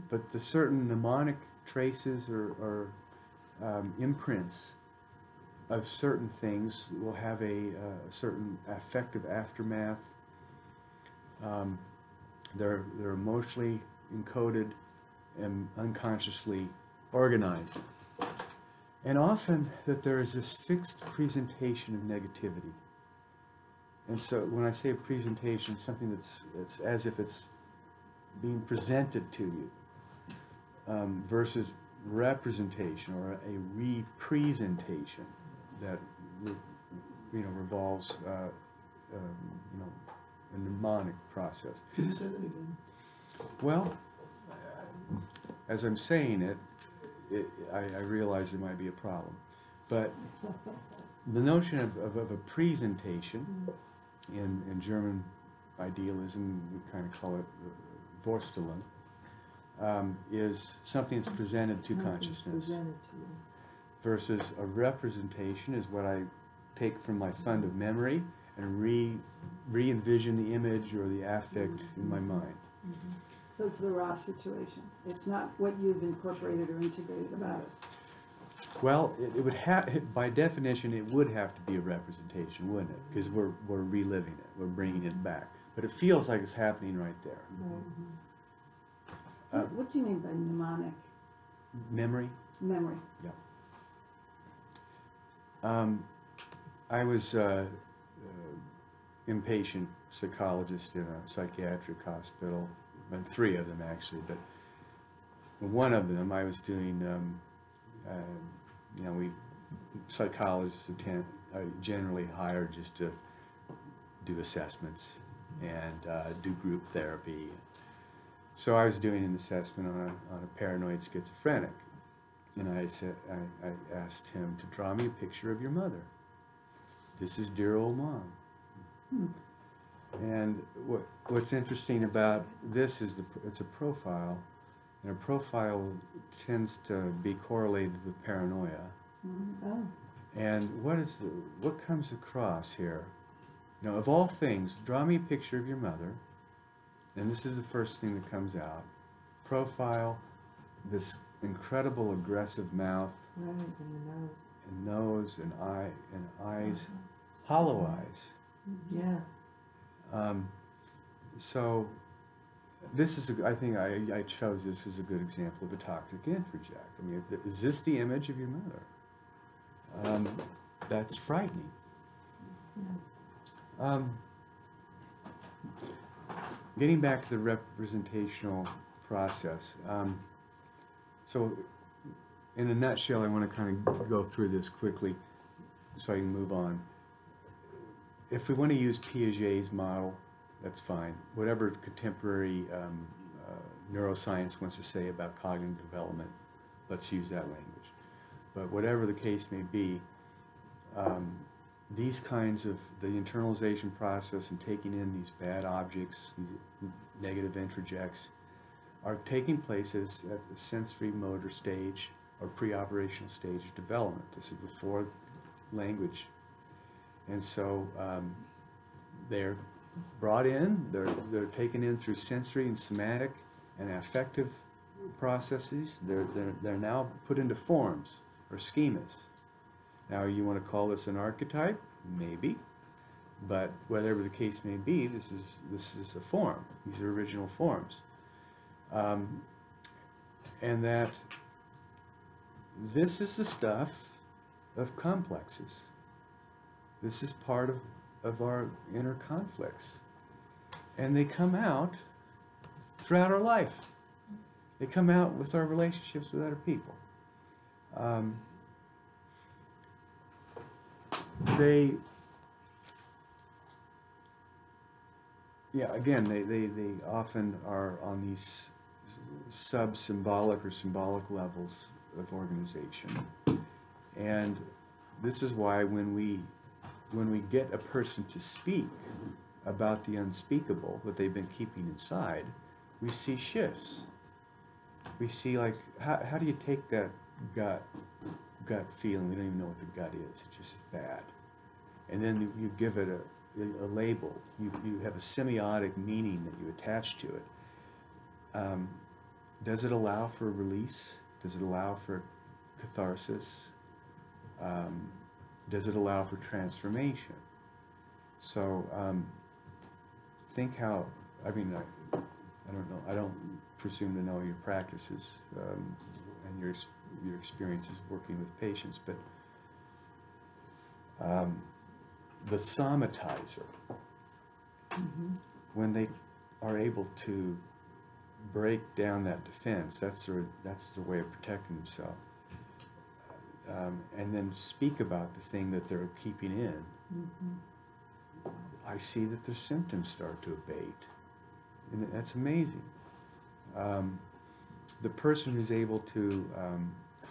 But the certain mnemonic traces or imprints of certain things will have a certain affective aftermath. They're emotionally encoded and unconsciously organized. And often that there is this fixed presentation of negativity. And so when I say a presentation, something that's as if it's being presented to you. versus representation or a representation that revolves a mnemonic process. Could you say that again? Well, as I'm saying it, I realize there might be a problem, but the notion of a presentation in German idealism, we kind of call it Vorstellung, is something that's presented to consciousness, Presented to you. versus a representation is what I take from my fund of memory and re-envision the image or the affect in my mind. So it's the raw situation. It's not what you've incorporated or integrated about it. Well, it would have, by definition, it would have to be a representation, wouldn't it? Because we're reliving it, we're bringing it back. But it feels like it's happening right there. What do you mean by mnemonic Memory? memory? I was inpatient psychologist in a psychiatric hospital, and 3 of them actually, but one of them I was doing, we psychologists are generally hired just to do assessments and do group therapy. So I was doing an assessment on a paranoid schizophrenic, and I asked him to draw me a picture of your mother. This is dear old mom. And what's interesting about this is it's a profile, and a profile tends to be correlated with paranoia. Oh, And what comes across here? Of all things, draw me a picture of your mother, and this is the first thing that comes out. Profile, this incredible aggressive mouth, Right, in the nose. and nose, and eye, and eyes, hollow eyes. Yeah. So this is, I think I chose this as a good example of a toxic introject. I mean, is this the image of your mother? That's frightening. Getting back to the representational process. So in a nutshell, I want to kind of go through this quickly so I can move on. If we want to use Piaget's model, that's fine. Whatever contemporary neuroscience wants to say about cognitive development, let's use that language. But whatever the case may be, these kinds of the internalization process and taking in these bad objects, these negative introjects, are taking place at the sensory motor stage or pre-operational stage of development. This is before language. And so they're brought in, they're taken in through sensory and somatic and affective processes. They're now put into forms or schemas. Now you want to call this an archetype? Maybe. But whatever the case may be, this is a form. These are original forms. And that this is the stuff of complexes. This is part of our inner conflicts. And they come out throughout our life. They come out with our relationships with other people. They often are on these sub-symbolic or symbolic levels of organization. And this is why when we get a person to speak about the unspeakable that they've been keeping inside, we see shifts. We see, like, how do you take that gut feeling? We don't even know what the gut is. It's just bad. And then you give it a label. You have a semiotic meaning that you attach to it. Does it allow for release? Does it allow for catharsis? Does it allow for transformation? So think how, I mean, I don't know, I don't presume to know your practices and your experiences working with patients, but the somatizer, when they are able to break down that defense. That's the way of protecting themselves. And then speak about the thing that they're keeping in. Mm-hmm. I see that their symptoms start to abate. And that's amazing. The person who's able to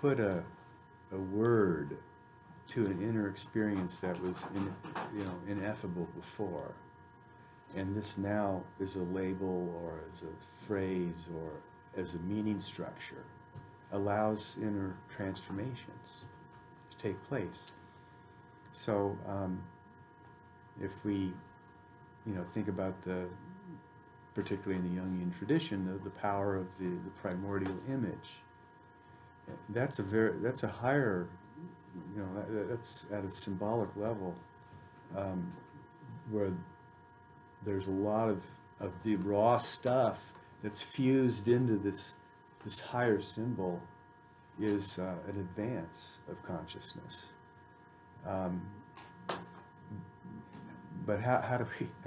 put a word to an inner experience that was ineffable before, and this now is a label or as a phrase or as a meaning structure, allows inner transformations to take place. So if we think about particularly in the Jungian tradition, the power of the primordial image, that's a higher, that's at a symbolic level, where there's a lot of the raw stuff that's fused into this higher symbol is an advance of consciousness. But how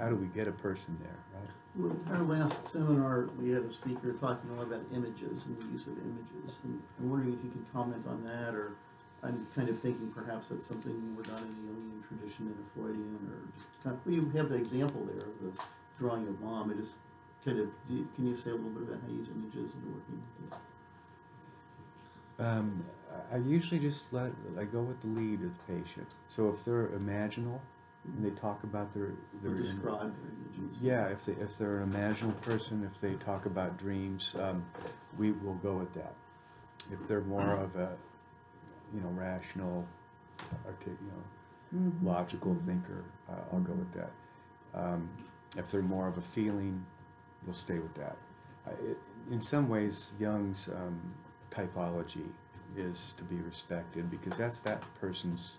do we get a person there, right? Well, our last seminar, we had a speaker talking a lot about images and the use of images. And I'm wondering if you could comment on that, or I'm kind of thinking perhaps that's something more done in the Jungian tradition than a Freudian, or just kind of, well, you have the example there of the drawing of mom. I just kind of, can you say a little bit about how you use images and working with it? I usually just I go with the lead of the patient. So if they're imaginal, and they talk about their describe their images. Yeah, if they're an imaginal person, if they talk about dreams, we will go with that. If they're more of a rational, Mm-hmm. logical thinker, I'll go with that. If they're more of a feeling, we'll stay with that. In some ways, Jung's typology is to be respected because that's that person's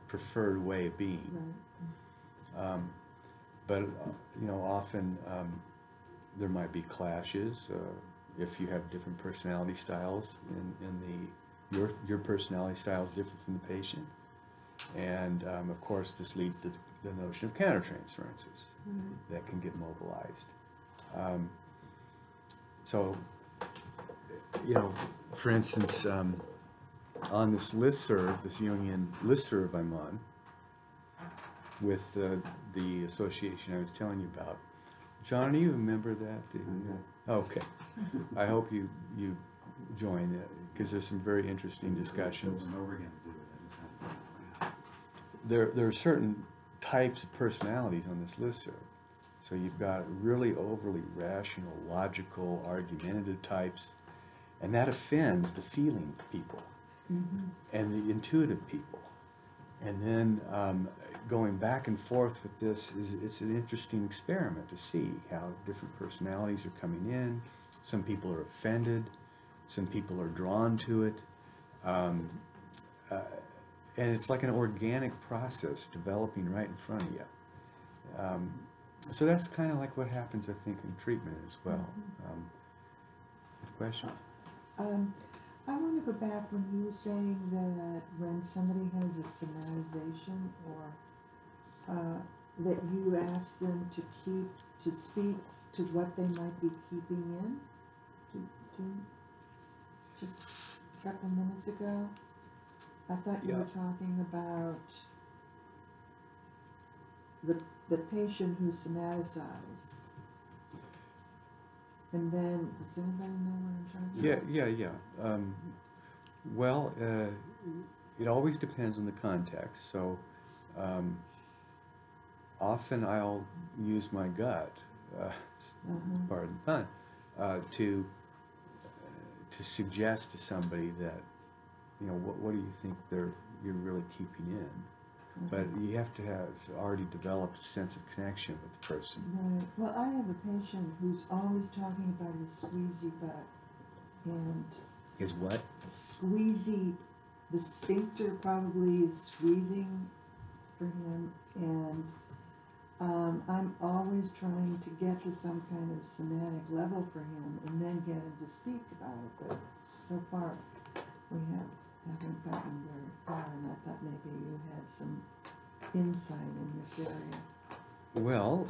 preferred way of being. Right. But often there might be clashes if you have different personality styles. Your personality style is different from the patient, and of course this leads to the notion of countertransferences that can get mobilized. So, for instance, on this listserv, this Jungian listserv I'm on, with the association I was telling you about. John, do you remember that? Okay. I hope you join it, because there's some very interesting discussions. Over again to do it. There are certain types of personalities on this listserv. So you've got really overly rational, logical, argumentative types, and that offends the feeling people and the intuitive people. And then going back and forth with this, it's an interesting experiment to see how different personalities are coming in. Some people are offended, some people are drawn to it. And it's like an organic process developing right in front of you. So that's kind of like what happens, I think, in treatment as well. Question? I want to go back when you were saying that when somebody has a somatization, or that you ask them to speak to what they might be keeping in, just a couple minutes ago. I thought you were talking about the patient who somatizes. And then, does anybody know what I'm talking about? Well, it always depends on the context. So often I'll use my gut, pardon the pun, to suggest to somebody that, what do you think you're really keeping in? But you have to have already developed a sense of connection with the person. Right. Well, I have a patient who's always talking about his squeezy butt. And Is what? squeezy, the sphincter probably is squeezing for him. And I'm always trying to get to some kind of somatic level for him and then get him to speak about it. But so far, we haven't gotten very far, and I thought maybe you had some insight in this area. Well,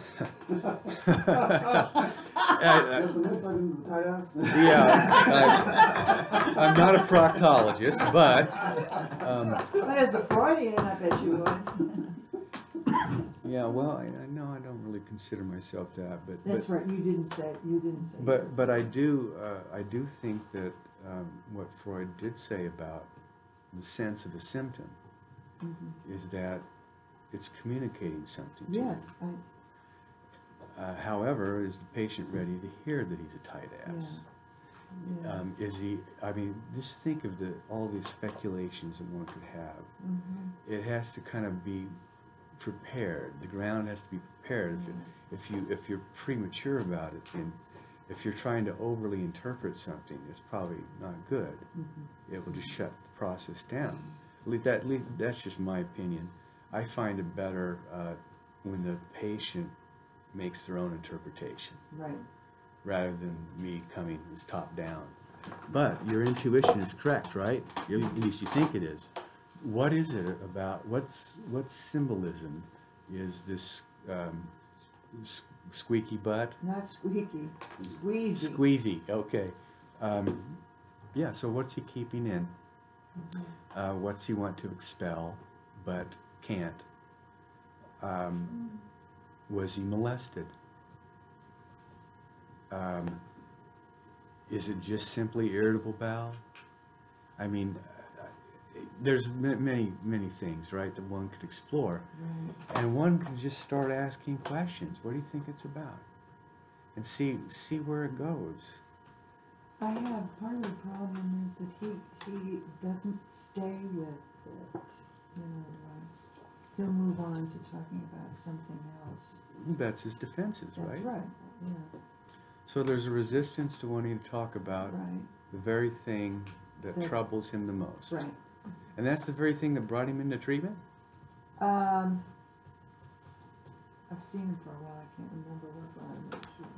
Got some insight into the tight ass? Yeah, I'm not a proctologist, but But as a Freudian, I bet you would. yeah. Well, I know I don't really consider myself that, but That's right, you didn't say that. but I do think that what Freud did say about the sense of a symptom is that it's communicating something to Yes, you. However, is the patient ready to hear that he's a tight ass? yeah. Is he? I mean, just think of all the speculations that one could have. It has to kind of be prepared. The ground has to be prepared. If you're premature about it, and if you're trying to overly interpret something, it's probably not good. It will just shut the process down. That's just my opinion. I find it better when the patient makes their own interpretation, Right. rather than me coming as top down. But your intuition is correct, right? At least you think it is. What is it about? What symbolism is this squeaky butt? Not squeaky, squeezy. Squeezy. Okay. Yeah. So what's he keeping in? What's he want to expel but can't? Was he molested? Is it just simply irritable bowel? I mean, there's many things, right, that one could explore. Right. And one can just start asking questions. What do you think it's about? And see where it goes. I have, part of the problem is that he doesn't stay with it, you know, he'll move on to talking about something else. That's his defenses, right? That's right, yeah, So there's a resistance to wanting to talk about right, the very thing that troubles him the most. right. And that's the very thing that brought him into treatment? I've seen him for a while, I can't remember what brought him into treatment.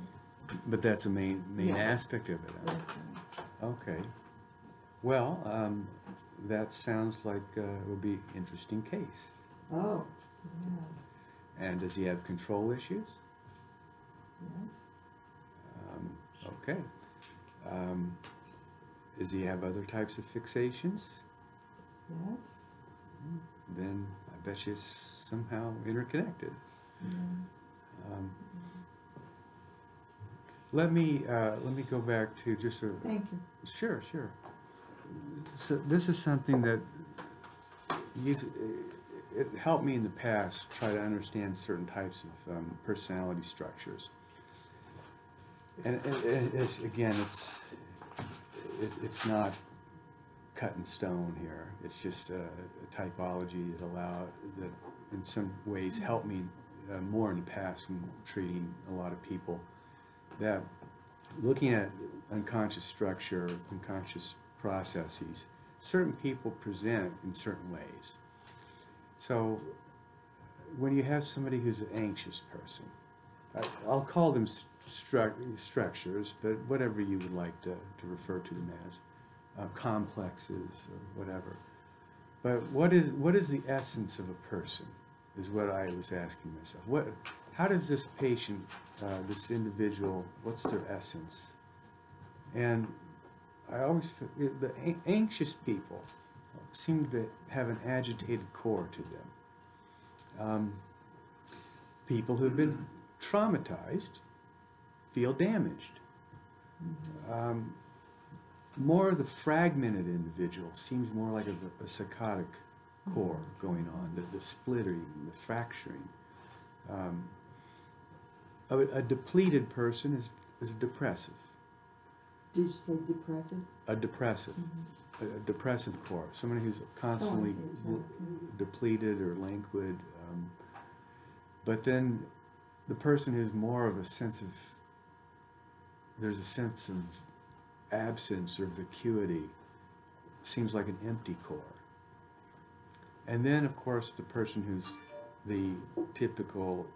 But that's a main Yeah. aspect of it. Huh? That's right. Okay. Well, that sounds like it will be an interesting case. Oh, yes, And does he have control issues? yes, Okay. Does he have other types of fixations? yes, Then I bet you it's somehow interconnected. yeah. Let me go back to just a. Thank you. Sure. So this is something that it helped me in the past try to understand certain types of personality structures. And it's not cut in stone here. It's just a typology that in some ways helped me more in the past when treating a lot of people. That looking at unconscious structure, unconscious processes, certain people present in certain ways. So when you have somebody who's an anxious person, I'll call them structures, but whatever you would like to refer to them as, complexes or whatever. But what is the essence of a person is what I was asking myself. How does this patient, this individual, what's their essence? And I always feel the anxious people seem to have an agitated core to them. People who've been traumatized feel damaged. More of the fragmented individual seems more like a psychotic core going on, the splitting, the fracturing. A depleted person is depressive. Did you say depressive? A depressive core, someone who's constantly depleted or languid. But then the person who's more of there's a sense of absence or vacuity, seems like an empty core. And then, of course, the person who's the typical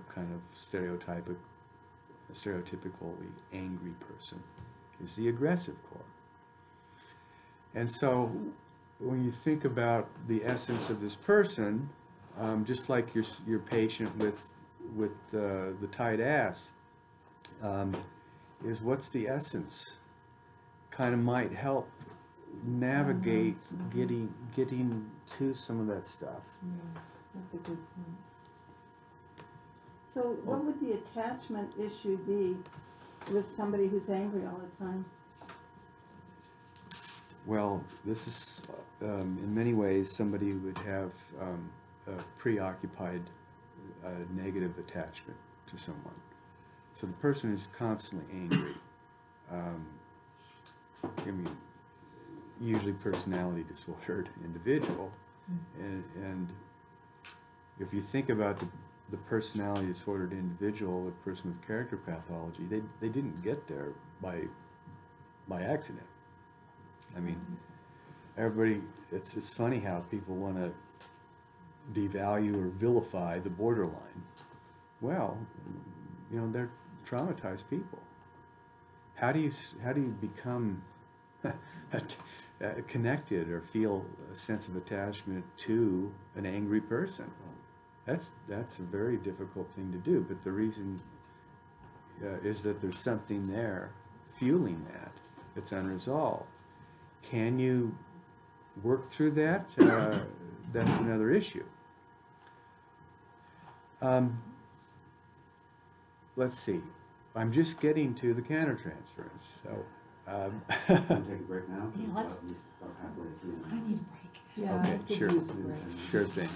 kind of stereotypically angry person is the aggressive core. And so when you think about the essence of this person, just like your patient with the tight ass, is what's the essence? Kind of might help navigate getting to some of that stuff. Yeah, that's a good point. So what would the attachment issue be with somebody who's angry all the time? Well, this is, in many ways, somebody who would have a preoccupied negative attachment to someone. So the person is constantly angry. I mean, usually personality disordered individual. And if you think about the personality disordered individual, a person with character pathology, they didn't get there by accident. I mean, everybody, it's funny how people want to devalue or vilify the borderline. Well, you know, they're traumatized people. How do you become connected or feel a sense of attachment to an angry person? Well, that's a very difficult thing to do, but the reason is that there's something there fueling that. It's unresolved. Can you work through that? That's another issue. Let's see. I'm just getting to the countertransference. So, Want to take a break now? Yeah, let's- About halfway through. I need a break. Yeah, Okay, I could sure. use a break. Sure thing.